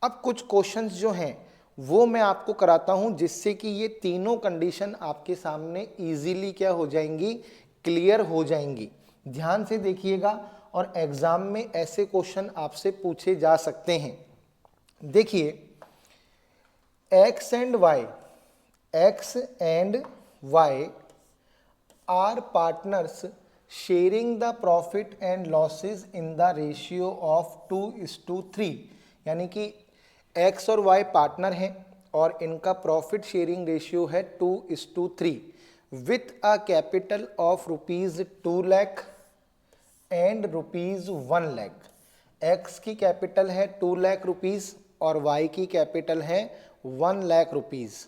अब कुछ क्वेश्चंस जो हैं वो मैं आपको कराता हूं जिससे कि ये तीनों कंडीशन आपके सामने इजीली क्या हो जाएंगी, क्लियर हो जाएंगी। ध्यान से देखिएगा और एग्जाम में ऐसे क्वेश्चन आपसे पूछे जा सकते हैं। देखिए, X and Y are partners sharing the profit and losses in the ratio of 2:3, यानी कि x और y पार्टनर हैं और इनका प्रॉफिट शेयरिंग रेशियो है 2:3 with a capital of ₹2 lakh and ₹1 lakh. x की कैपिटल है 2 लाख रुपीज और y की कैपिटल है 1 lakh rupees.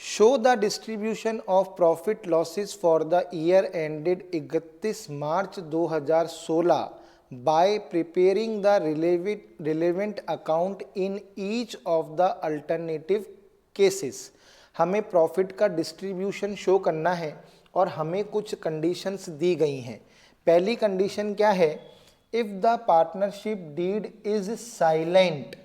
Show the distribution of profit losses for the year ended 31 March 2016 by preparing the relevant account in each of the alternative cases। हमें profit का distribution show करना है और हमें कुछ कंडीशंस दी गई हैं। पहली कंडीशन क्या है, if the partnership deed is silent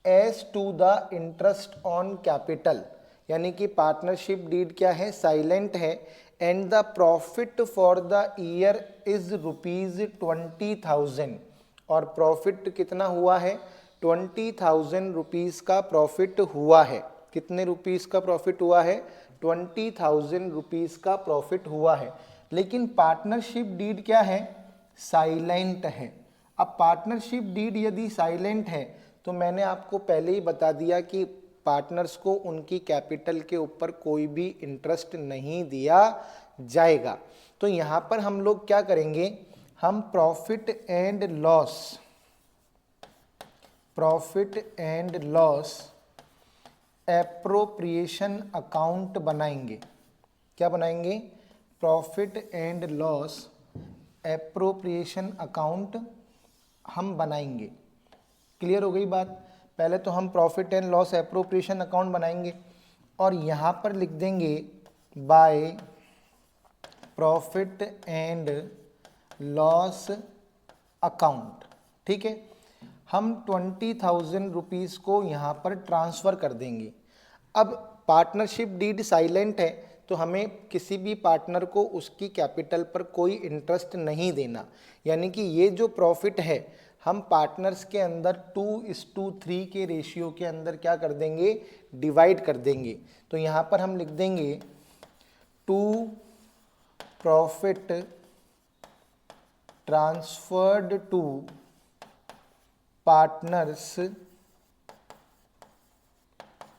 as to the interest on capital, यानी कि पार्टनरशिप डीड क्या है, साइलेंट है and the profit for the year is ₹20,000 और प्रॉफिट कितना हुआ है, 20,000 रुपीज का प्रॉफिट हुआ है। कितने रुपीस का प्रॉफिट हुआ है, 20,000 रुपीज का प्रॉफिट हुआ है। लेकिन पार्टनरशिप डीड क्या है, साइलेंट है। अब पार्टनरशिप डीड यदि साइलेंट है तो मैंने आपको पहले ही बता दिया कि पार्टनर्स को उनकी कैपिटल के ऊपर कोई भी इंटरेस्ट नहीं दिया जाएगा। तो यहाँ पर हम लोग क्या करेंगे, हम profit and loss appropriation account बनाएंगे। क्या बनाएंगे, profit and loss appropriation account हम बनाएंगे। क्लियर हो गई बात। पहले तो हम profit and loss appropriation account बनाएंगे और यहाँ पर लिख देंगे by profit and loss account. ठीक है, हम 20,000 रुपीज़ को यहाँ पर ट्रांसफ़र कर देंगे। अब पार्टनरशिप डीड साइलेंट है तो हमें किसी भी पार्टनर को उसकी कैपिटल पर कोई इंटरेस्ट नहीं देना, यानी कि ये जो प्रॉफिट है हम पार्टनर्स के अंदर 2:3 के रेशियो के अंदर क्या कर देंगे, डिवाइड कर देंगे। तो यहाँ पर हम लिख देंगे 2 profit transferred to partners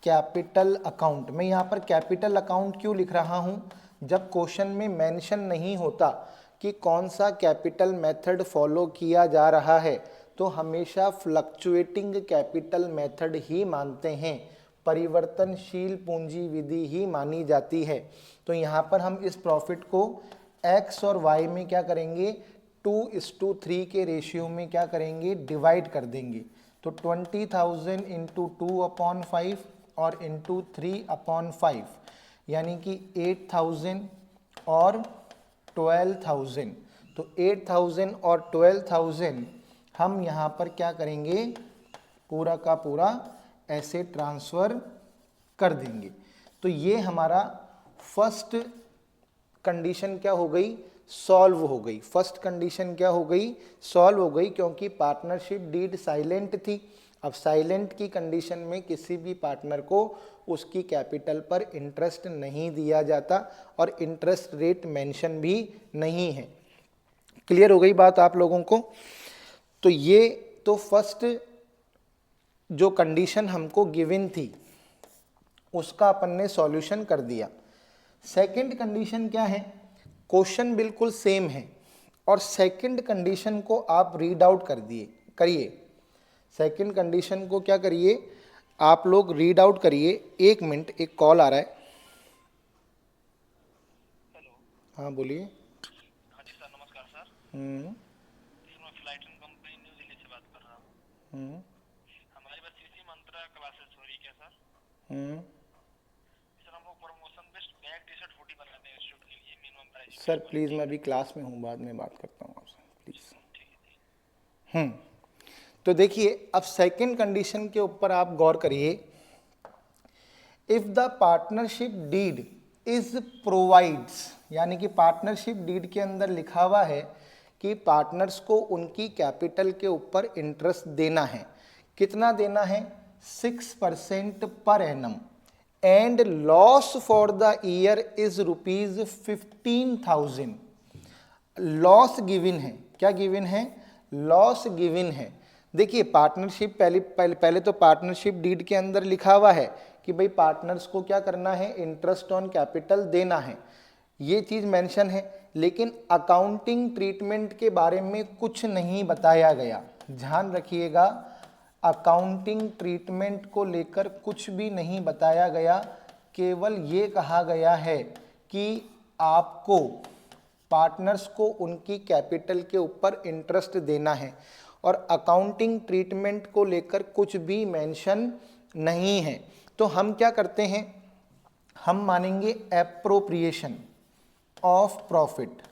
capital account. मैं यहाँ पर कैपिटल अकाउंट क्यों लिख रहा हूँ, जब क्वेश्चन में मेंशन नहीं होता कि कौन सा कैपिटल मेथड फॉलो किया जा रहा है तो हमेशा फ्लक्चुएटिंग कैपिटल मेथड ही मानते हैं, परिवर्तनशील पूंजी विधि ही मानी जाती है। तो यहाँ पर हम इस प्रॉफिट को x और y में क्या करेंगे, 2:3 के रेशियो में क्या करेंगे, डिवाइड कर देंगे। तो 20,000 इंटू 2/5 और इंटू 3/5 यानी कि 8,000 और 12,000, तो 8,000 और 12,000 हम यहाँ पर क्या करेंगे, पूरा का पूरा ऐसे ट्रांसफ़र कर देंगे। तो ये हमारा फर्स्ट कंडीशन क्या हो गई, सॉल्व हो गई। फर्स्ट कंडीशन क्या हो गई, सॉल्व हो गई, क्योंकि पार्टनरशिप डीड साइलेंट थी। अब साइलेंट की कंडीशन में किसी भी पार्टनर को उसकी कैपिटल पर इंटरेस्ट नहीं दिया जाता और इंटरेस्ट रेट मेंशन भी नहीं है। क्लियर हो गई बात आप लोगों को? तो ये तो फर्स्ट जो कंडीशन हमको गिवन थी उसका अपन ने सॉल्यूशन कर दिया। सेकंड कंडीशन क्या है, क्वेश्चन बिल्कुल सेम है और सेकंड कंडीशन को आप रीड आउट करिए। सेकंड कंडीशन को क्या करिए, आप लोग रीड आउट करिए। एक मिनट, एक कॉल आ रहा है। हेलो। हाँ बोलिए। हाँ जी सर, नमस्कार सर। हम्म सर मैं flight and company new Delhi से बात कर रहा हूँ। हम्म हमारी बस सीसी मंत्रा क्लासेस हो रही क्या सर? हम्म सर हमको promotion based bag T shirt hoodie बनाने हैं शूट के लिए, मिनिमम प्राइस। सर प्लीज़, मैं अभी क्लास में हूँ, बाद में बात करता हूँ आपसे, प्लीज़। तो देखिए, अब सेकंड कंडीशन के ऊपर आप गौर करिए। If the partnership deed is provides, यानी कि पार्टनरशिप डीड के अंदर लिखा हुआ है कि पार्टनर्स को उनकी कैपिटल के ऊपर इंटरेस्ट देना है। कितना देना है, 6% per annum, and loss for the year is ₹15,000। Loss given है, क्या गिवन है, लॉस गिवन है। देखिए पार्टनरशिप पहले तो पार्टनरशिप डीड के अंदर लिखा हुआ है कि भाई पार्टनर्स को क्या करना है, इंटरेस्ट ऑन कैपिटल देना है, ये चीज़ मेंशन है। लेकिन अकाउंटिंग ट्रीटमेंट के बारे में कुछ नहीं बताया गया। ध्यान रखिएगा, अकाउंटिंग ट्रीटमेंट को लेकर कुछ भी नहीं बताया गया। केवल ये कहा गया है कि आपको पार्टनर्स को उनकी कैपिटल के ऊपर इंटरेस्ट देना है और अकाउंटिंग ट्रीटमेंट को लेकर कुछ भी मेंशन नहीं है। तो हम क्या करते हैं, हम मानेंगे एप्रोप्रिएशन ऑफ प्रॉफिट।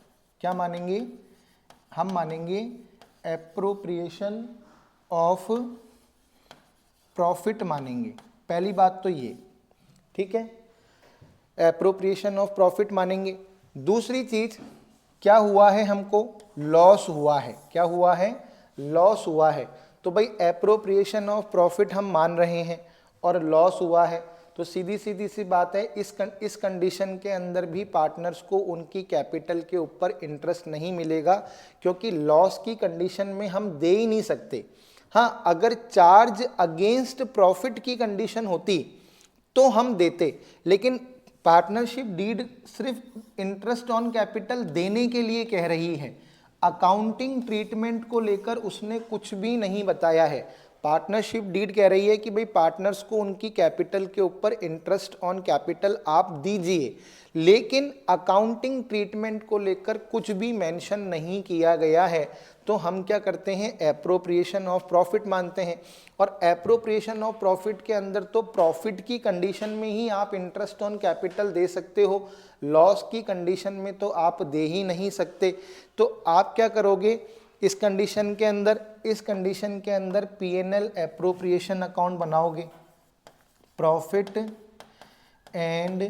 क्या मानेंगे, हम मानेंगे एप्रोप्रिएशन ऑफ प्रॉफिट मानेंगे। पहली बात तो ये, ठीक है, एप्रोप्रिएशन ऑफ प्रॉफिट मानेंगे। दूसरी चीज, क्या हुआ है, हमको लॉस हुआ है। क्या हुआ है, लॉस हुआ है। तो भाई एप्रोप्रिएशन ऑफ प्रॉफिट हम मान रहे हैं और लॉस हुआ है, तो सीधी सी बात है, इस कंडीशन के अंदर भी पार्टनर्स को उनकी कैपिटल के ऊपर इंटरेस्ट नहीं मिलेगा, क्योंकि लॉस की कंडीशन में हम दे ही नहीं सकते। हाँ, अगर चार्ज अगेंस्ट प्रॉफिट की कंडीशन होती तो हम देते, लेकिन पार्टनरशिप डीड सिर्फ इंटरेस्ट ऑन कैपिटल देने के लिए कह रही है। अकाउंटिंग ट्रीटमेंट को लेकर उसने कुछ भी नहीं बताया है। पार्टनरशिप डीड कह रही है कि भाई पार्टनर्स को उनकी कैपिटल के ऊपर इंटरेस्ट ऑन कैपिटल आप दीजिए, लेकिन अकाउंटिंग ट्रीटमेंट को लेकर कुछ भी मेंशन नहीं किया गया है। तो हम क्या करते हैं, एप्रोप्रिएशन ऑफ प्रॉफिट मानते हैं। और एप्रोप्रिएशन ऑफ प्रॉफिट के अंदर तो प्रॉफिट की कंडीशन में ही आप इंटरेस्ट ऑन कैपिटल दे सकते हो, लॉस की कंडीशन में तो आप दे ही नहीं सकते। तो आप क्या करोगे इस कंडीशन के अंदर, इस कंडीशन के अंदर पीएनएल एप्रोप्रिएशन अकाउंट बनाओगे, profit and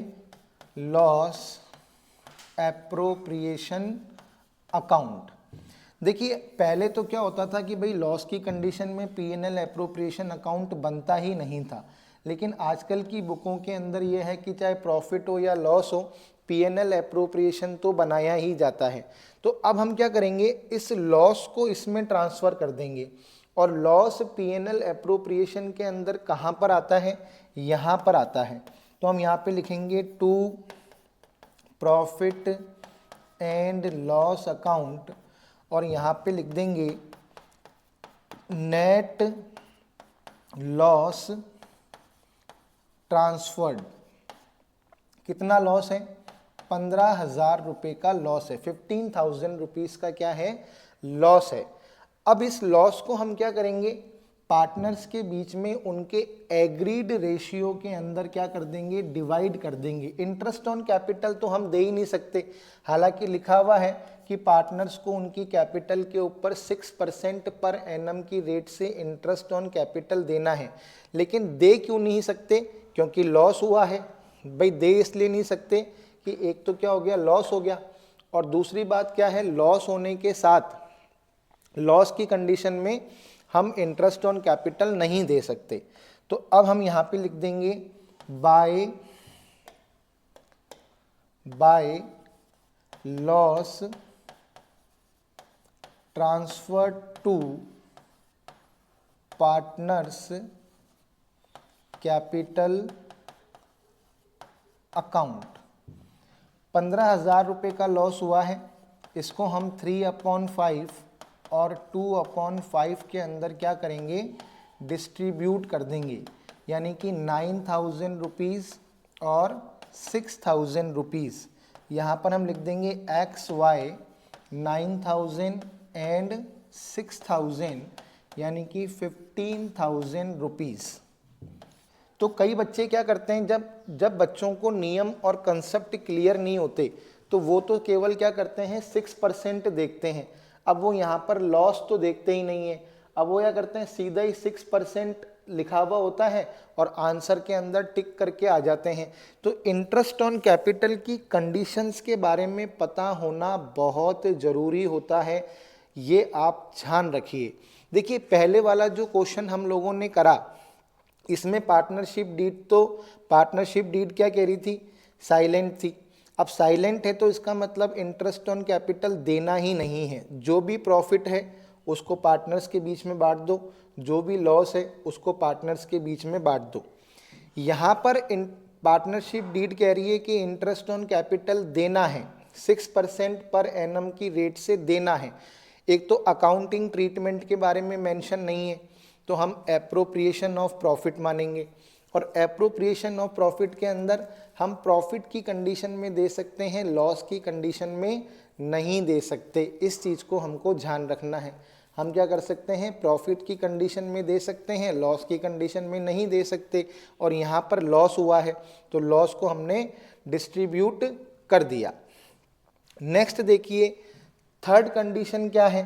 loss appropriation account. देखिए पहले तो क्या होता था कि भाई लॉस की कंडीशन में पीएनएल एप्रोप्रिएशन अकाउंट बनता ही नहीं था, लेकिन आजकल की बुकों के अंदर यह है कि चाहे प्रॉफिट हो या लॉस हो, पीएनएल एप्रोप्रिएशन तो बनाया ही जाता है। तो अब हम क्या करेंगे, इस लॉस को इसमें ट्रांसफ़र कर देंगे और लॉस पीएनएल एप्रोप्रिएशन के अंदर कहाँ पर आता है, यहाँ पर आता है। तो हम यहाँ पे लिखेंगे to profit and loss account और यहाँ पे लिख देंगे नेट लॉस ट्रांसफर्ड। कितना लॉस है, 15,000 रुपये का लॉस है, 15,000 रुपीज़ का क्या है, लॉस है। अब इस लॉस को हम क्या करेंगे, पार्टनर्स के बीच में उनके एग्रीड रेशियो के अंदर क्या कर देंगे, डिवाइड कर देंगे। इंटरेस्ट ऑन कैपिटल तो हम दे ही नहीं सकते, हालांकि लिखा हुआ है कि पार्टनर्स को उनकी कैपिटल के ऊपर 6% पर एनम की रेट से इंटरेस्ट ऑन कैपिटल देना है। लेकिन दे क्यों नहीं सकते, क्योंकि लॉस हुआ है। भाई दे इसलिए नहीं सकते कि एक तो क्या हो गया, लॉस हो गया, और दूसरी बात क्या है, लॉस होने के साथ लॉस की कंडीशन में हम इंटरेस्ट ऑन कैपिटल नहीं दे सकते। तो अब हम यहां पे लिख देंगे by loss transfer to partners capital account. 15,000 रुपये का लॉस हुआ है, इसको हम 3/5 और 2/5 के अंदर क्या करेंगे, डिस्ट्रीब्यूट कर देंगे, यानी कि 9,000 रुपीज़ और 6,000 रुपीज़। यहाँ पर हम लिख देंगे XY 9,000 एंड 6,000, यानी कि 15,000 रुपीज़। तो कई बच्चे क्या करते हैं, जब बच्चों को नियम और कंसेप्ट क्लियर नहीं होते तो वो तो केवल क्या करते हैं, 6% देखते हैं। अब वो यहाँ पर लॉस तो देखते ही नहीं है, अब वो क्या करते हैं, सीधा ही 6% लिखा हुआ होता है और आंसर के अंदर टिक करके आ जाते हैं। तो इंटरेस्ट ऑन कैपिटल की कंडीशंस के बारे में पता होना बहुत ज़रूरी होता है, ये आप ध्यान रखिए। देखिए पहले वाला जो क्वेश्चन हम लोगों ने करा, इसमें पार्टनरशिप डीड क्या कह रही थी, साइलेंट थी। अब साइलेंट है तो इसका मतलब इंटरेस्ट ऑन कैपिटल देना ही नहीं है। जो भी प्रॉफिट है उसको पार्टनर्स के बीच में बांट दो, जो भी लॉस है उसको पार्टनर्स के बीच में बांट दो। यहाँ पर पार्टनरशिप डीड कह रही है कि इंटरेस्ट ऑन कैपिटल देना है, 6% पर एनम की रेट से देना है। एक तो अकाउंटिंग ट्रीटमेंट के बारे में मेंशन नहीं है, तो हम एप्रोप्रिएशन ऑफ प्रॉफिट मानेंगे, और एप्रोप्रिएशन ऑफ प्रॉफिट के अंदर हम प्रॉफिट की कंडीशन में दे सकते हैं, लॉस की कंडीशन में नहीं दे सकते। इस चीज़ को हमको ध्यान रखना है। हम क्या कर सकते हैं, प्रॉफिट की कंडीशन में दे सकते हैं, लॉस की कंडीशन में नहीं दे सकते। और यहाँ पर लॉस हुआ है तो लॉस को हमने डिस्ट्रीब्यूट कर दिया। नेक्स्ट देखिए थर्ड कंडीशन क्या है।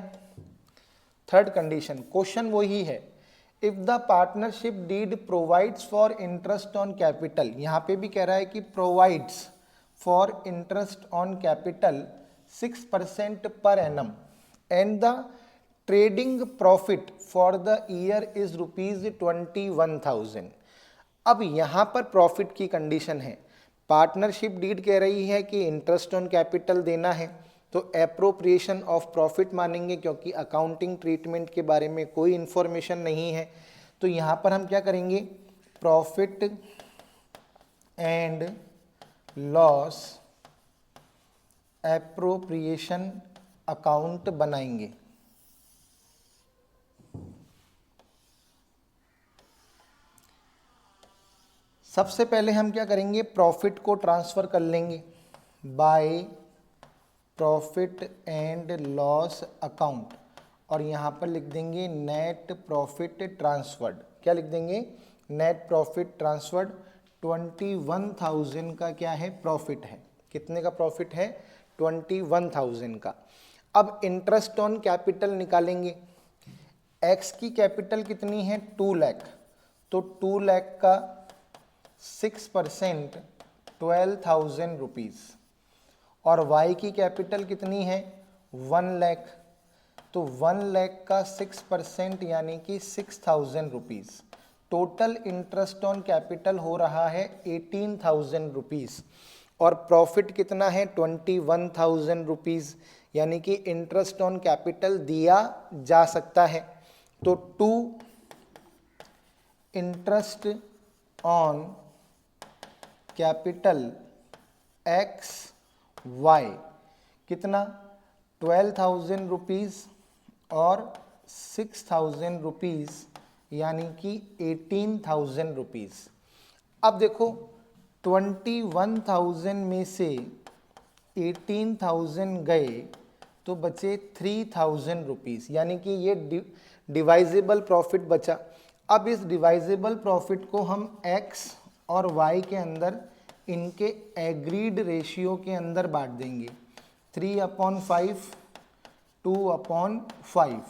थर्ड कंडीशन क्वेश्चन वही है, if the partnership deed provides for interest on capital, यहाँ पे भी कह रहा है कि provides for interest on capital 6% per annum and the trading profit for the year is ₹21,000। अब यहाँ पर प्रॉफिट की कंडीशन है, पार्टनरशिप डीड कह रही है कि इंटरेस्ट ऑन कैपिटल देना है, तो एप्रोप्रिएशन ऑफ प्रॉफिट मानेंगे क्योंकि अकाउंटिंग ट्रीटमेंट के बारे में कोई इन्फॉर्मेशन नहीं है। तो यहाँ पर हम क्या करेंगे, profit and loss appropriation account बनाएंगे। सबसे पहले हम क्या करेंगे, प्रॉफिट को ट्रांसफ़र कर लेंगे by profit and loss account, और यहाँ पर लिख देंगे नेट प्रॉफिट ट्रांसफर्ड। क्या लिख देंगे, नेट प्रॉफिट ट्रांसफर्ड। 21,000 का क्या है, प्रॉफिट है। कितने का प्रॉफिट है, 21,000 का। अब इंटरेस्ट ऑन कैपिटल निकालेंगे। एक्स की कैपिटल कितनी है, 2 लाख, तो 2 लाख का 6% 12,000 रुपीज़, और y की कैपिटल कितनी है, 1 लाख, तो 1 लाख का 6% यानी कि 6,000 rupees. Total interest on capital हो रहा है 18,000 रुपीज़, और प्रॉफिट कितना है, 21,000 रुपीज़, यानी कि इंटरेस्ट ऑन कैपिटल दिया जा सकता है। तो 2 interest on capital X Y कितना, 12,000 रुपीज़ और 6,000 रुपीज़, यानी कि 18,000 रुपीज़। अब देखो 21,000 में से 18,000 गए तो बचे 3000 रुपीज़, यानी कि ये डिवाइजेबल प्रॉफिट बचा। अब इस डिवाइजेबल प्रॉफिट को हम x और y के अंदर इनके एग्रीड रेशियो के अंदर बांट देंगे, 3/5 2/5,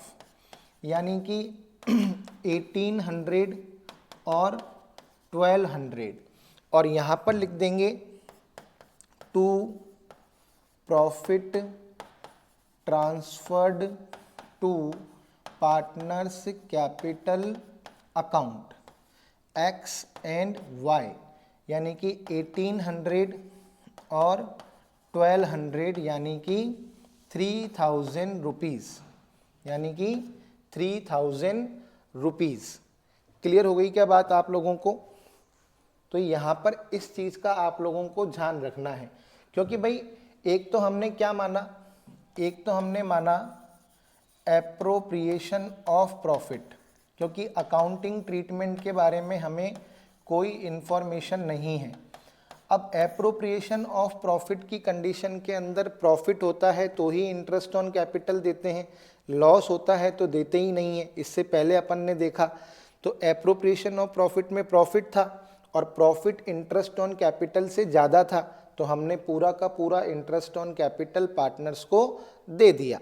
यानी कि 1800 और 1200, और यहाँ पर लिख देंगे to profit transferred to partners capital account x and y, यानी कि 1800 और 1200, यानी कि 3000 रुपीज़, यानी कि 3000 रुपीज़। क्लियर हो गई क्या बात आप लोगों को? तो यहाँ पर इस चीज़ का आप लोगों को ध्यान रखना है, क्योंकि भाई एक तो हमने क्या माना, एक तो हमने माना एप्रोप्रिएशन ऑफ प्रॉफिट, क्योंकि अकाउंटिंग ट्रीटमेंट के बारे में हमें कोई इन्फॉर्मेशन नहीं है। अब एप्रोप्रिएशन ऑफ प्रॉफिट की कंडीशन के अंदर प्रॉफिट होता है तो ही इंटरेस्ट ऑन कैपिटल देते हैं, लॉस होता है तो देते ही नहीं है। इससे पहले अपन ने देखा तो एप्रोप्रिएशन ऑफ प्रॉफिट में प्रॉफिट था और प्रॉफिट इंटरेस्ट ऑन कैपिटल से ज़्यादा था, तो हमने पूरा का पूरा इंटरेस्ट ऑन कैपिटल पार्टनर्स को दे दिया।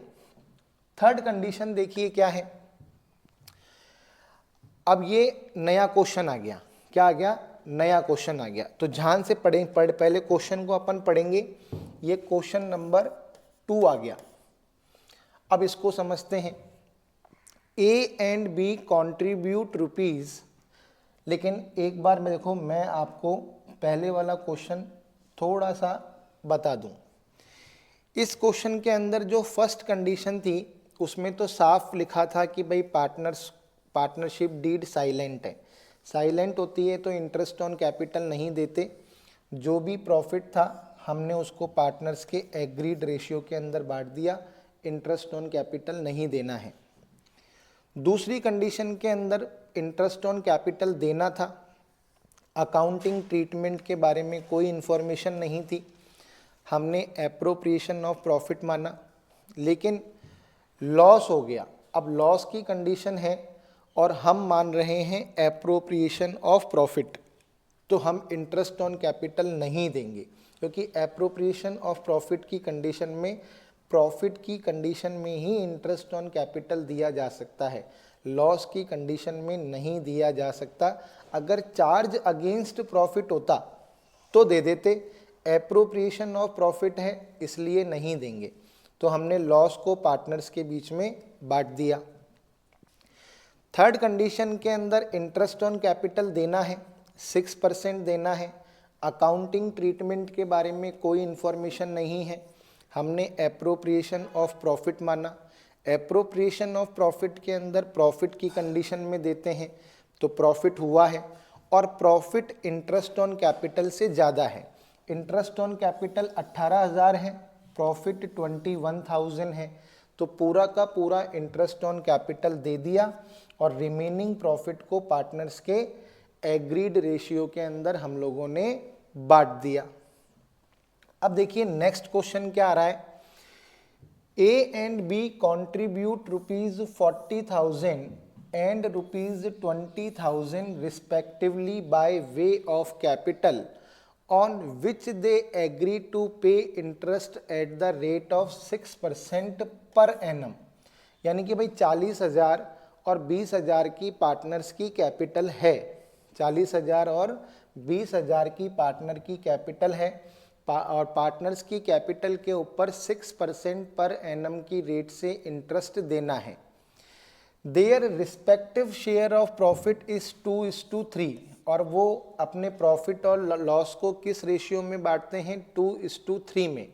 थर्ड कंडीशन देखिए क्या है। अब ये नया क्वेश्चन आ गया, क्या आ गया? नया क्वेश्चन आ गया। तो ध्यान से पहले क्वेश्चन को अपन पढ़ेंगे। ये क्वेश्चन नंबर 2 आ गया। अब इसको समझते हैं। A and B contribute rupees, लेकिन एक बार मैं देखो मैं आपको पहले वाला क्वेश्चन थोड़ा सा बता दूं। इस क्वेश्चन के अंदर जो फर्स्ट कंडीशन थी उसमें तो साफ लिखा था कि भाई पार्टनरशिप डीड साइलेंट है। साइलेंट होती है तो इंटरेस्ट ऑन कैपिटल नहीं देते। जो भी प्रॉफिट था हमने उसको पार्टनर्स के एग्रीड रेशियो के अंदर बांट दिया, इंटरेस्ट ऑन कैपिटल नहीं देना है। दूसरी कंडीशन के अंदर इंटरेस्ट ऑन कैपिटल देना था, अकाउंटिंग ट्रीटमेंट के बारे में कोई इन्फॉर्मेशन नहीं थी, हमने एप्रोप्रिएशन ऑफ प्रॉफिट माना, लेकिन लॉस हो गया। अब लॉस की कंडीशन है और हम मान रहे हैं एप्रोप्रिएशन ऑफ प्रॉफिट, तो हम इंटरेस्ट ऑन कैपिटल नहीं देंगे, क्योंकि एप्रोप्रिएशन ऑफ प्रॉफिट की कंडीशन में प्रॉफिट की कंडीशन में ही इंटरेस्ट ऑन कैपिटल दिया जा सकता है, लॉस की कंडीशन में नहीं दिया जा सकता। अगर चार्ज अगेंस्ट प्रॉफिट होता तो दे देते, एप्रोप्रिएशन ऑफ प्रॉफिट है इसलिए नहीं देंगे, तो हमने लॉस को पार्टनर्स के बीच में बांट दिया। थर्ड कंडीशन के अंदर इंटरेस्ट ऑन कैपिटल देना है, 6% देना है, अकाउंटिंग ट्रीटमेंट के बारे में कोई इन्फॉर्मेशन नहीं है, हमने एप्रोप्रिएशन ऑफ प्रॉफिट माना। एप्रोप्रिएशन ऑफ प्रॉफिट के अंदर प्रॉफिट की कंडीशन में देते हैं तो प्रॉफिट हुआ है, और प्रॉफिट इंटरेस्ट ऑन कैपिटल से ज़्यादा है। इंटरेस्ट ऑन कैपिटल 18,000 है, प्रॉफिट 21,000 है, तो पूरा का पूरा इंटरेस्ट ऑन कैपिटल दे दिया और रिमेनिंग प्रॉफिट को पार्टनर्स के एग्रीड रेशियो के अंदर हम लोगों ने बांट दिया। अब देखिए नेक्स्ट क्वेश्चन क्या आ रहा है। A and B contribute ₹40,000 and ₹20,000 respectively by way of capital on which they agree to pay interest at the rate of 6% per annum। यानी कि भाई 40,000 और 20,000 की पार्टनर्स की कैपिटल है, 40,000 और 20,000 की पार्टनर की कैपिटल है, और पार्टनर्स की कैपिटल के ऊपर 6% पर एनम की रेट से इंटरेस्ट देना है। Their respective share of profit is 2:3, और वो अपने प्रॉफिट और लॉस को किस रेशियो में बांटते हैं? 2:3 में।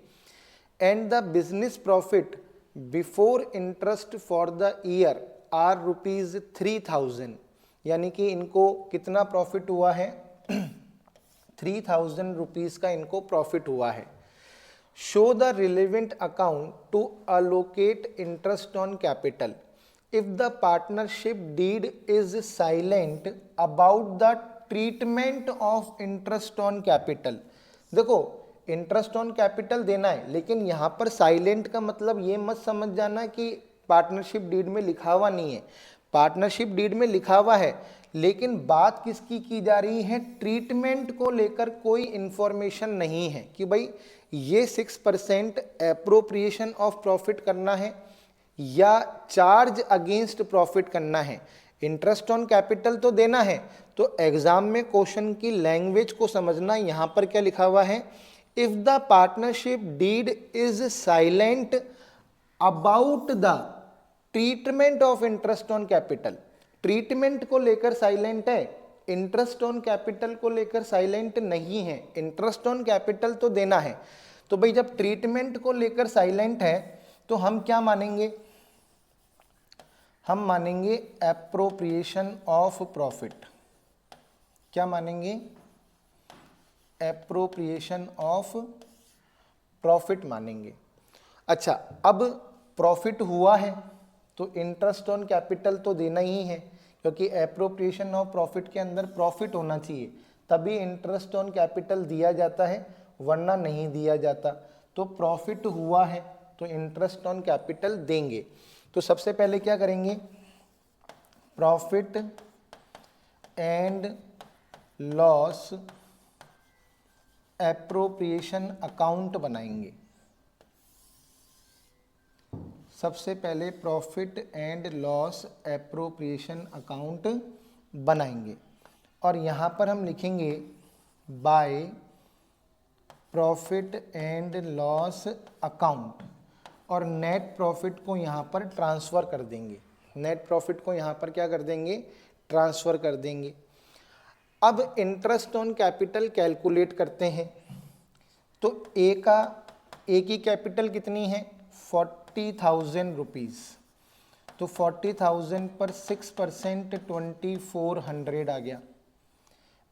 And the business profit before interest for the year are ₹3,000, यानी कि इनको कितना प्रॉफिट हुआ है? 3,000 रुपीज़ का इनको प्रॉफिट हुआ है। Show the relevant account to allocate interest on capital if the partnership deed is silent about the treatment of interest on capital। देखो इंटरेस्ट ऑन कैपिटल देना है, लेकिन यहाँ पर साइलेंट का मतलब ये मत समझ जाना कि पार्टनरशिप डीड में लिखा हुआ नहीं है। पार्टनरशिप डीड में लिखा हुआ है, लेकिन बात किसकी की जा रही है, ट्रीटमेंट को लेकर कोई इंफॉर्मेशन नहीं है कि भाई ये 6% एप्रोप्रिएशन ऑफ प्रॉफिट करना है या चार्ज अगेंस्ट प्रॉफिट करना है। इंटरेस्ट ऑन कैपिटल तो देना है, तो एग्जाम में क्वेश्चन की लैंग्वेज को समझना। यहां पर क्या लिखा हुआ है, if the partnership deed is silent about the treatment of interest on capital. Treatment को लेकर साइलेंट है, इंटरेस्ट ऑन कैपिटल को लेकर साइलेंट नहीं है। इंटरेस्ट ऑन कैपिटल तो देना है, तो भाई जब ट्रीटमेंट को लेकर साइलेंट है तो हम क्या मानेंगे, हम मानेंगे एप्रोप्रिएशन ऑफ प्रॉफिट। क्या मानेंगे, एप्रोप्रिएशन ऑफ प्रॉफिट मानेंगे। अच्छा, अब प्रॉफिट हुआ है तो इंटरेस्ट ऑन कैपिटल तो देना ही है, क्योंकि एप्रोप्रिएशन ऑफ प्रॉफिट के अंदर प्रॉफिट होना चाहिए, तभी इंटरेस्ट ऑन कैपिटल दिया जाता है, वरना नहीं दिया जाता। तो प्रॉफिट हुआ है तो इंटरेस्ट ऑन कैपिटल देंगे। तो सबसे पहले क्या करेंगे, profit and loss appropriation account बनाएंगे। सबसे पहले profit and loss appropriation account बनाएंगे और यहाँ पर हम लिखेंगे by profit and loss account और नेट प्रॉफिट को यहाँ पर ट्रांसफ़र कर देंगे। नेट प्रॉफिट को यहाँ पर क्या कर देंगे, ट्रांसफ़र कर देंगे। अब इंटरेस्ट ऑन कैपिटल कैलकुलेट करते हैं। तो ए की कैपिटल कितनी है, 40,000 रुपीज़। तो 40,000 पर 6% 2400 आ गया।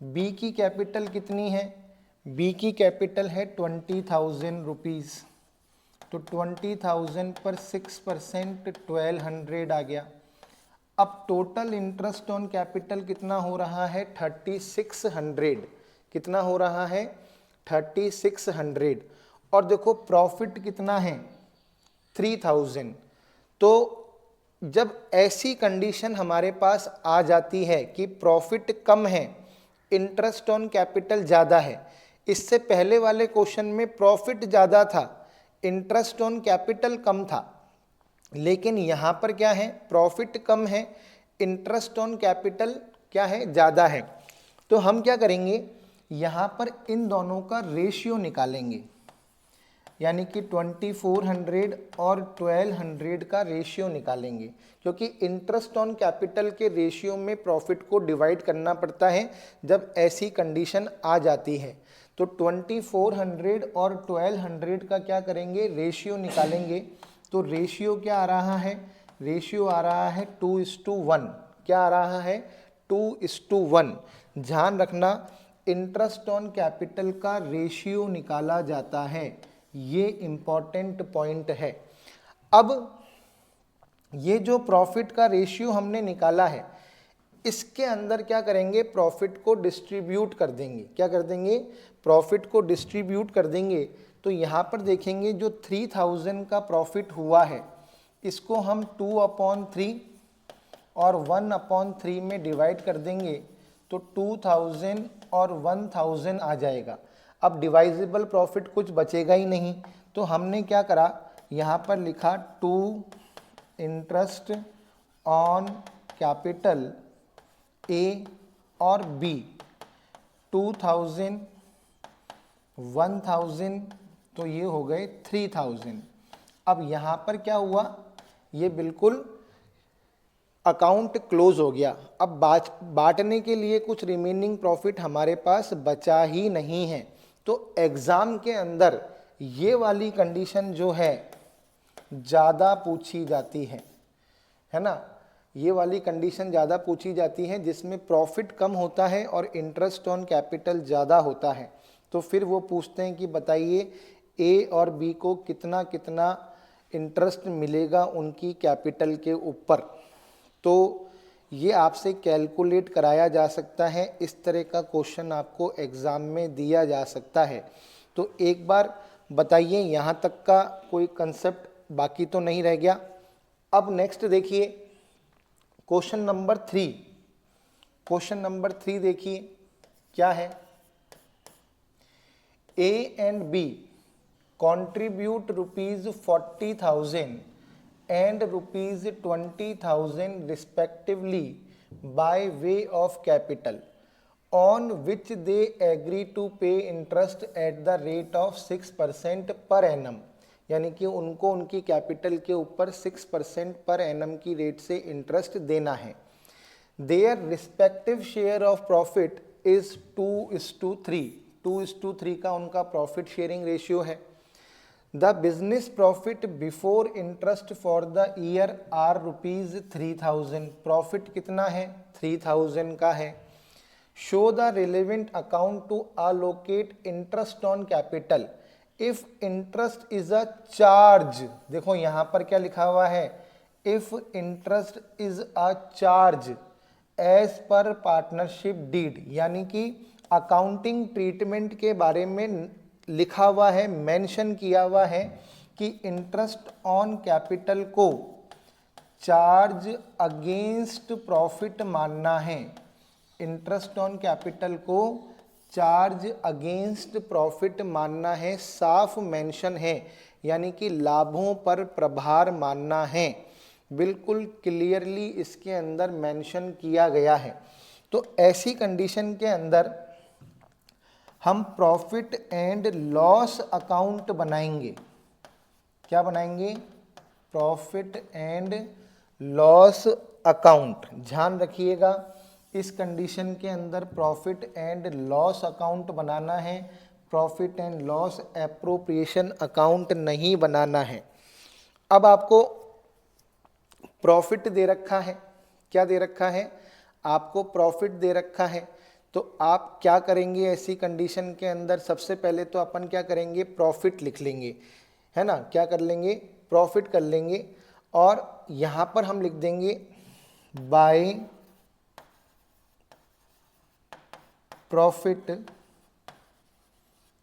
बी की कैपिटल कितनी है, बी की कैपिटल है 20,000 रुपीज़। तो 20,000 पर 6% 1200 आ गया। अब टोटल इंटरेस्ट ऑन कैपिटल कितना हो रहा है, 3600। कितना हो रहा है, 3600। और देखो प्रॉफिट कितना है, 3000। तो जब ऐसी कंडीशन हमारे पास आ जाती है कि प्रॉफिट कम है, इंटरेस्ट ऑन कैपिटल ज़्यादा है, इससे पहले वाले क्वेश्चन में प्रॉफिट ज़्यादा था, इंटरेस्ट ऑन कैपिटल कम था, लेकिन यहाँ पर क्या है, प्रॉफिट कम है, इंटरेस्ट ऑन कैपिटल क्या है, ज़्यादा है। तो हम क्या करेंगे, यहाँ पर इन दोनों का रेशियो निकालेंगे, यानी कि 2400 और 1200 का रेशियो निकालेंगे, क्योंकि इंटरेस्ट ऑन कैपिटल के रेशियो में प्रॉफिट को डिवाइड करना पड़ता है जब ऐसी कंडीशन आ जाती है। तो 2400 और 1200 का क्या करेंगे, रेशियो निकालेंगे। तो रेशियो क्या आ रहा है, रेशियो आ रहा है 2:1। क्या आ रहा है, 2:1। ध्यान रखना, इंटरेस्ट ऑन कैपिटल का रेशियो निकाला जाता है, ये इम्पॉर्टेंट पॉइंट है। अब ये जो प्रॉफिट का रेशियो हमने निकाला है, इसके अंदर क्या करेंगे, प्रॉफिट को डिस्ट्रीब्यूट कर देंगे। क्या कर देंगे, प्रॉफिट को डिस्ट्रीब्यूट कर देंगे। तो यहाँ पर देखेंगे जो 3000 का प्रॉफिट हुआ है, इसको हम 2/3 और 1/3 में डिवाइड कर देंगे, तो 2000 और 1000 आ जाएगा। अब डिवाइजिबल प्रॉफिट कुछ बचेगा ही नहीं, तो हमने क्या करा, यहाँ पर लिखा 2 इंटरेस्ट ऑन कैपिटल ए और बी, 2000 1000, तो ये हो गए 3000। अब यहाँ पर क्या हुआ, ये बिल्कुल अकाउंट क्लोज हो गया। अब बांटने के लिए कुछ रिमेनिंग प्रॉफिट हमारे पास बचा ही नहीं है। तो एग्ज़ाम के अंदर ये वाली कंडीशन जो है ज़्यादा पूछी जाती है ना, ये वाली कंडीशन ज़्यादा पूछी जाती है जिसमें प्रॉफिट कम होता है और इंटरेस्ट ऑन कैपिटल ज़्यादा होता है। तो फिर वो पूछते हैं कि बताइए ए और बी को कितना कितना इंटरेस्ट मिलेगा उनकी कैपिटल के ऊपर। तो ये आपसे कैलकुलेट कराया जा सकता है, इस तरह का क्वेश्चन आपको एग्ज़ाम में दिया जा सकता है। तो एक बार बताइए यहाँ तक का कोई कंसेप्ट बाकी तो नहीं रह गया। अब नेक्स्ट देखिए क्वेश्चन नंबर 3। क्वेश्चन नंबर 3 देखिए क्या है। A and B contribute rupees 40,000 and rupees 20,000 respectively by way of capital, on which they agree to pay interest at the rate of 6% per annum। यानी कि उनको उनकी कैपिटल के ऊपर 6% पर एनम की रेट से इंटरेस्ट देना है। Their respective share of profit is 2:3। 2:3 का उनका प्रॉफिट शेयरिंग रेशियो है। The business profit before interest for the year are ₹3,000। Profit कितना है? 3,000 का है। Show the relevant account to allocate interest on capital if interest is a charge. देखो यहां पर क्या लिखा हुआ है, if interest is a charge as per partnership deed, यानी कि अकाउंटिंग ट्रीटमेंट के बारे में लिखा हुआ है, मेंशन किया हुआ है कि इंटरेस्ट ऑन कैपिटल को चार्ज अगेंस्ट प्रॉफिट मानना है। इंटरेस्ट ऑन कैपिटल को चार्ज अगेंस्ट प्रॉफिट मानना है, साफ मेंशन है, यानी कि लाभों पर प्रभार मानना है। बिल्कुल क्लियरली इसके अंदर मेंशन किया गया है। तो ऐसी कंडीशन के अंदर हम प्रॉफिट एंड लॉस अकाउंट बनाएंगे। क्या बनाएंगे? Profit and loss account. ध्यान रखिएगा इस कंडीशन के अंदर प्रॉफिट एंड लॉस अकाउंट बनाना है, profit and loss appropriation account नहीं बनाना है। अब आपको प्रॉफिट दे रखा है, क्या दे रखा है? आपको प्रॉफिट दे रखा है। तो आप क्या करेंगे ऐसी कंडीशन के अंदर? सबसे पहले तो अपन क्या करेंगे, प्रॉफिट लिख लेंगे, है ना। क्या कर लेंगे? प्रॉफिट कर लेंगे, और यहाँ पर हम लिख देंगे बाय प्रॉफिट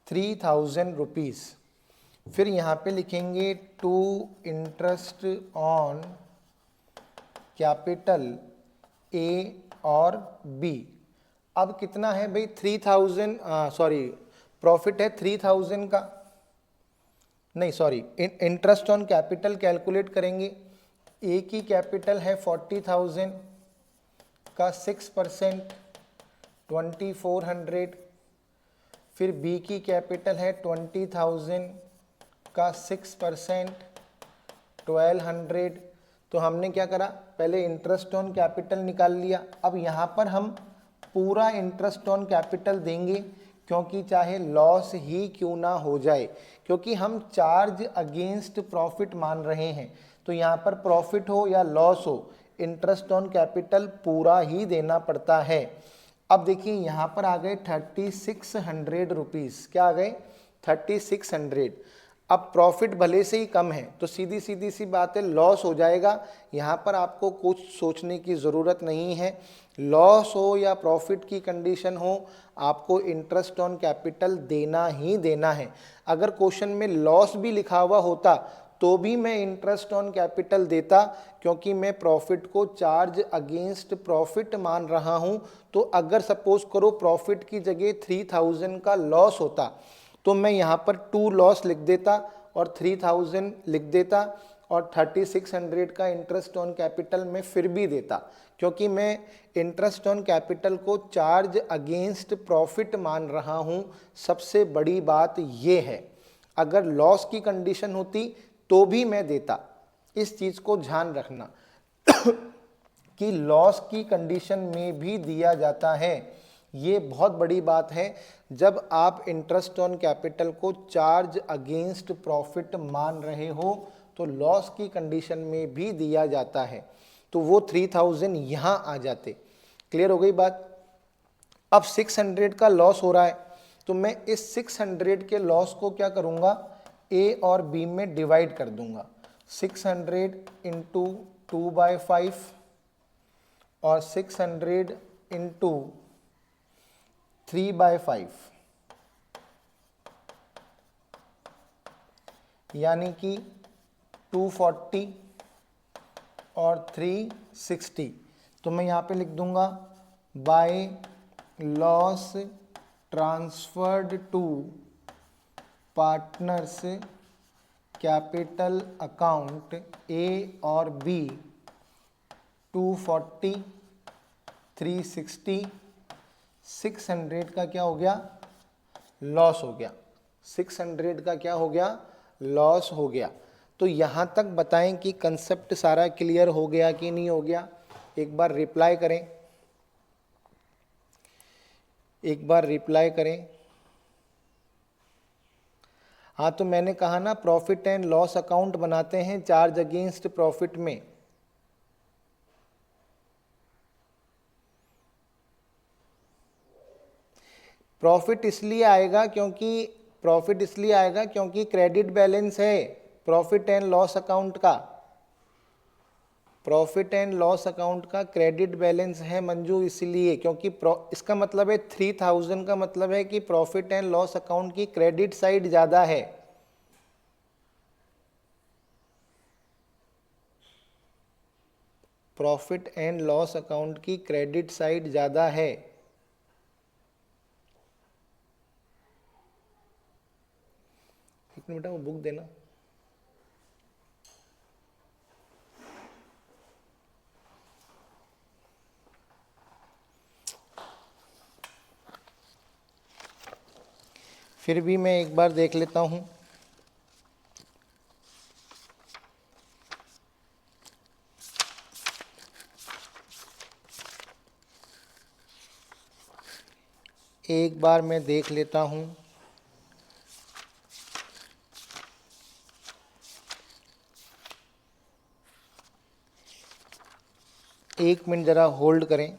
3,000 रुपीज़। फिर यहाँ पे लिखेंगे to interest on capital A और बी। अब कितना है भाई? 3,000, सॉरी प्रॉफिट है 3,000 का, नहीं sorry, interest on capital calculate करेंगे। ए की कैपिटल है 40,000 का 6% 2,400, फिर बी की कैपिटल है 20,000 का 6% 1,200। तो हमने क्या करा, पहले इंटरेस्ट ऑन कैपिटल निकाल लिया। अब यहाँ पर हम पूरा इंटरेस्ट ऑन कैपिटल देंगे, क्योंकि चाहे लॉस ही क्यों ना हो जाए, क्योंकि हम चार्ज अगेंस्ट प्रॉफिट मान रहे हैं। तो यहाँ पर प्रॉफिट हो या लॉस हो, इंटरेस्ट ऑन कैपिटल पूरा ही देना पड़ता है। अब देखिए यहाँ पर आ गए 3,600 रुपीज़। क्या आ गए? 3,600। अब प्रॉफिट भले से ही कम है, तो सीधी सीधी सी बात है, लॉस हो जाएगा। यहाँ पर आपको कुछ सोचने की ज़रूरत नहीं है। लॉस हो या प्रॉफिट की कंडीशन हो, आपको इंटरेस्ट ऑन कैपिटल देना ही देना है। अगर क्वेश्चन में लॉस भी लिखा हुआ होता तो भी मैं इंटरेस्ट ऑन कैपिटल देता, क्योंकि मैं प्रॉफिट को चार्ज अगेंस्ट प्रॉफिट मान रहा हूं। तो अगर सपोज करो प्रॉफिट की जगह 3,000 का लॉस होता, तो मैं यहाँ पर 2 लॉस लिख देता और 3,000 लिख देता, और 3,600 का इंटरेस्ट ऑन कैपिटल में फिर भी देता, क्योंकि मैं इंटरेस्ट ऑन कैपिटल को चार्ज अगेंस्ट प्रॉफिट मान रहा हूँ। सबसे बड़ी बात ये है, अगर लॉस की कंडीशन होती तो भी मैं देता। इस चीज़ को ध्यान रखना कि लॉस की कंडीशन में भी दिया जाता है। ये बहुत बड़ी बात है। जब आप इंटरेस्ट ऑन कैपिटल को चार्ज अगेंस्ट प्रॉफिट मान रहे हो, तो लॉस की कंडीशन में भी दिया जाता है। तो वो 3,000 यहाँ आ जाते। क्लियर हो गई बात? अब 600 का लॉस हो रहा है, तो मैं इस 600 के लॉस को क्या करूँगा, ए और बी में डिवाइड कर दूंगा। 600 इंटू 2/5 और 600 इंटू 3/5। यानी कि 240 और 360। तो मैं यहाँ पे लिख दूंगा by loss transferred to partners capital account A और बी 240 360 600 का क्या हो गया, लॉस हो गया। 600 का क्या हो गया, लॉस हो गया। तो यहाँ तक बताएं कि कंसेप्ट सारा क्लियर हो गया कि नहीं हो गया। एक बार रिप्लाई करें, एक बार रिप्लाई करें। हाँ, तो मैंने कहा ना प्रॉफिट एंड लॉस अकाउंट बनाते हैं चार्ज अगेंस्ट प्रॉफिट में। प्रॉफिट इसलिए आएगा क्योंकि क्रेडिट बैलेंस है प्रॉफिट एंड लॉस अकाउंट का। प्रॉफिट एंड लॉस अकाउंट का क्रेडिट बैलेंस है मंजू, इसलिए क्योंकि इसका मतलब है 3000 का मतलब है कि प्रॉफिट एंड लॉस अकाउंट की क्रेडिट साइड ज़्यादा है। प्रॉफिट एंड लॉस अकाउंट की क्रेडिट साइड ज़्यादा है। एक मिनट, वो बुक देना। फिर भी मैं एक बार देख लेता हूं। एक बार मैं देख लेता हूं। एक मिनट ज़रा होल्ड करें।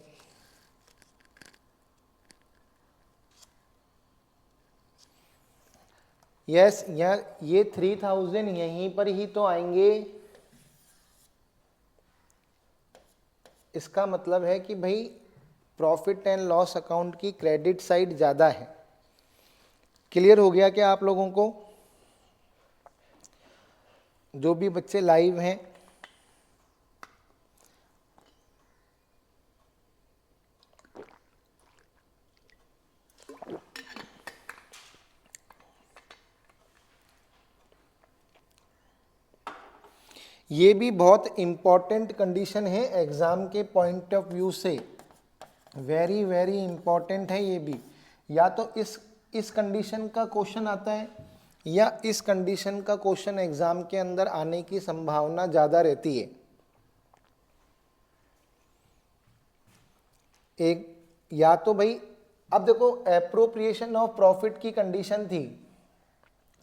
यस, ये 3000 यहीं पर ही तो आएंगे। इसका मतलब है कि भाई प्रॉफिट एंड लॉस अकाउंट की क्रेडिट साइड ज़्यादा है। क्लियर हो गया क्या आप लोगों को? जो भी बच्चे लाइव हैं, ये भी बहुत इम्पॉर्टेंट कंडीशन है एग्ज़ाम के पॉइंट ऑफ व्यू से। वेरी वेरी इम्पॉर्टेंट है ये भी। या तो इस कंडीशन का क्वेश्चन आता है या इस कंडीशन का क्वेश्चन एग्ज़ाम के अंदर आने की संभावना ज़्यादा रहती है। एक या तो भाई, अब देखो एप्रोप्रिएशन ऑफ प्रॉफिट की कंडीशन थी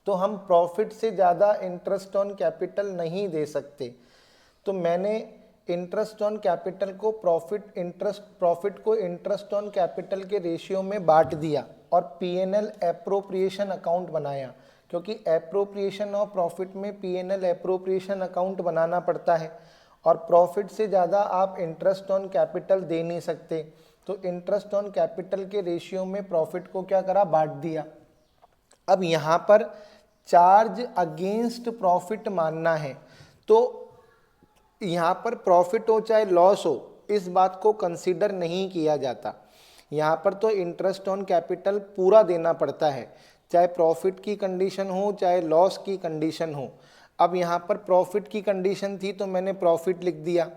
तो हम प्रॉफिट से ज़्यादा इंटरेस्ट ऑन कैपिटल नहीं दे सकते। तो मैंने इंटरेस्ट ऑन कैपिटल को प्रॉफिट को इंटरेस्ट ऑन कैपिटल के रेशियो में बांट दिया और पीएनएल एप्रोप्रिएशन अकाउंट बनाया, क्योंकि एप्रोप्रिएशन ऑफ प्रॉफिट में पीएनएल एप्रोप्रिएशन अकाउंट बनाना पड़ता है और प्रॉफिट से ज़्यादा आप इंटरेस्ट ऑन कैपिटल दे नहीं सकते। तो इंटरेस्ट ऑन कैपिटल के रेशियो में प्रॉफिट को क्या करा, बांट दिया। अब यहाँ पर चार्ज अगेंस्ट प्रॉफिट मानना है, तो यहाँ पर प्रॉफिट हो चाहे लॉस हो, इस बात को कंसीडर नहीं किया जाता। यहाँ पर तो इंटरेस्ट ऑन कैपिटल पूरा देना पड़ता है, चाहे प्रॉफिट की कंडीशन हो चाहे लॉस की कंडीशन हो। अब यहाँ पर प्रॉफिट की कंडीशन थी तो मैंने प्रॉफिट लिख दिया।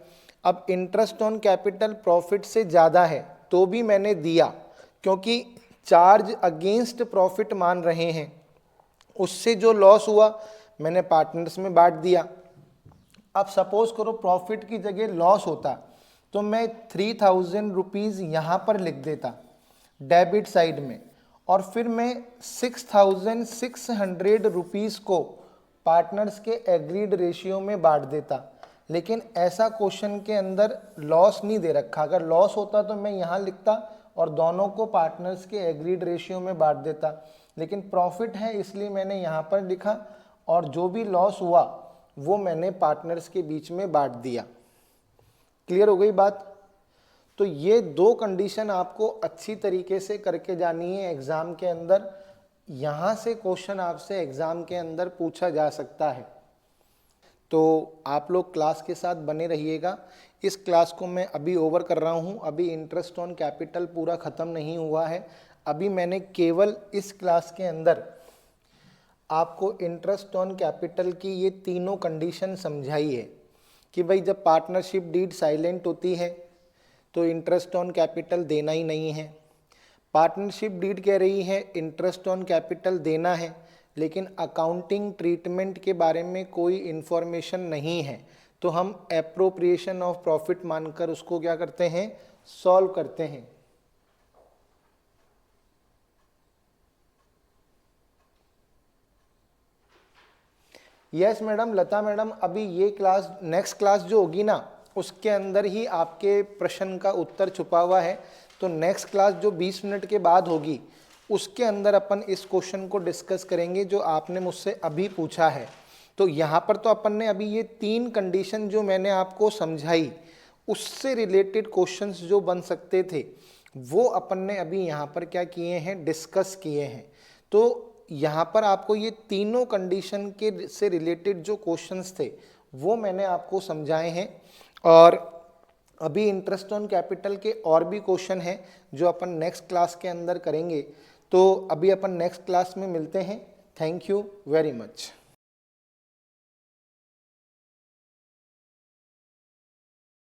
अब इंटरेस्ट ऑन कैपिटल प्रॉफिट से ज़्यादा है तो भी मैंने दिया, क्योंकि चार्ज अगेंस्ट प्रॉफिट मान रहे हैं। उससे जो लॉस हुआ मैंने पार्टनर्स में बांट दिया। अब सपोज करो प्रॉफिट की जगह लॉस होता तो मैं 3000 रुपीज़ यहाँ पर लिख देता डेबिट साइड में, और फिर मैं 6600 रुपीज़ को पार्टनर्स के एग्रीड रेशियो में बांट देता। लेकिन ऐसा क्वेश्चन के अंदर लॉस नहीं दे रखा। अगर लॉस होता तो मैं यहाँ लिखता और दोनों को पार्टनर्स के एग्रीड रेशियो में बांट देता, लेकिन प्रॉफिट है इसलिए मैंने यहाँ पर लिखा और जो भी लॉस हुआ वो मैंने पार्टनर्स के बीच में बांट दिया। क्लियर हो गई बात? तो ये दो कंडीशन आपको अच्छी तरीके से करके जानी है एग्ज़ाम के अंदर। यहाँ से क्वेश्चन आपसे एग्ज़ाम के अंदर पूछा जा सकता है। तो आप लोग क्लास के साथ बने रहिएगा। इस क्लास को मैं अभी ओवर कर रहा हूँ, अभी इंटरेस्ट ऑन कैपिटल पूरा ख़त्म नहीं हुआ है। अभी मैंने केवल इस क्लास के अंदर आपको इंटरेस्ट ऑन कैपिटल की ये तीनों कंडीशन समझाई है कि भाई जब पार्टनरशिप डीड साइलेंट होती है तो इंटरेस्ट ऑन कैपिटल देना ही नहीं है। पार्टनरशिप डीड कह रही है इंटरेस्ट ऑन कैपिटल देना है, लेकिन अकाउंटिंग ट्रीटमेंट के बारे में कोई इन्फॉर्मेशन नहीं है, तो हम एप्रोप्रिएशन ऑफ प्रॉफिट मानकर उसको क्या करते हैं, सॉल्व करते हैं। यस मैडम, लता मैडम, अभी ये क्लास नेक्स्ट क्लास जो होगी ना उसके अंदर ही आपके प्रश्न का उत्तर छुपा हुआ है। तो नेक्स्ट क्लास जो 20 मिनट के बाद होगी उसके अंदर अपन इस क्वेश्चन को डिस्कस करेंगे जो आपने मुझसे अभी पूछा है। तो यहाँ पर तो अपन ने अभी ये 3 कंडीशन जो मैंने आपको समझाई उससे रिलेटेड क्वेश्चंस जो बन सकते थे वो अपन ने अभी यहाँ पर क्या किए हैं, डिस्कस किए हैं। तो यहाँ पर आपको ये तीनों कंडीशन के से रिलेटेड जो क्वेश्चंस थे वो मैंने आपको समझाए हैं। और अभी इंटरेस्ट ऑन कैपिटल के और भी क्वेश्चन हैं जो अपन नेक्स्ट क्लास के अंदर करेंगे। तो अभी अपन नेक्स्ट क्लास में मिलते हैं। Thank you very much.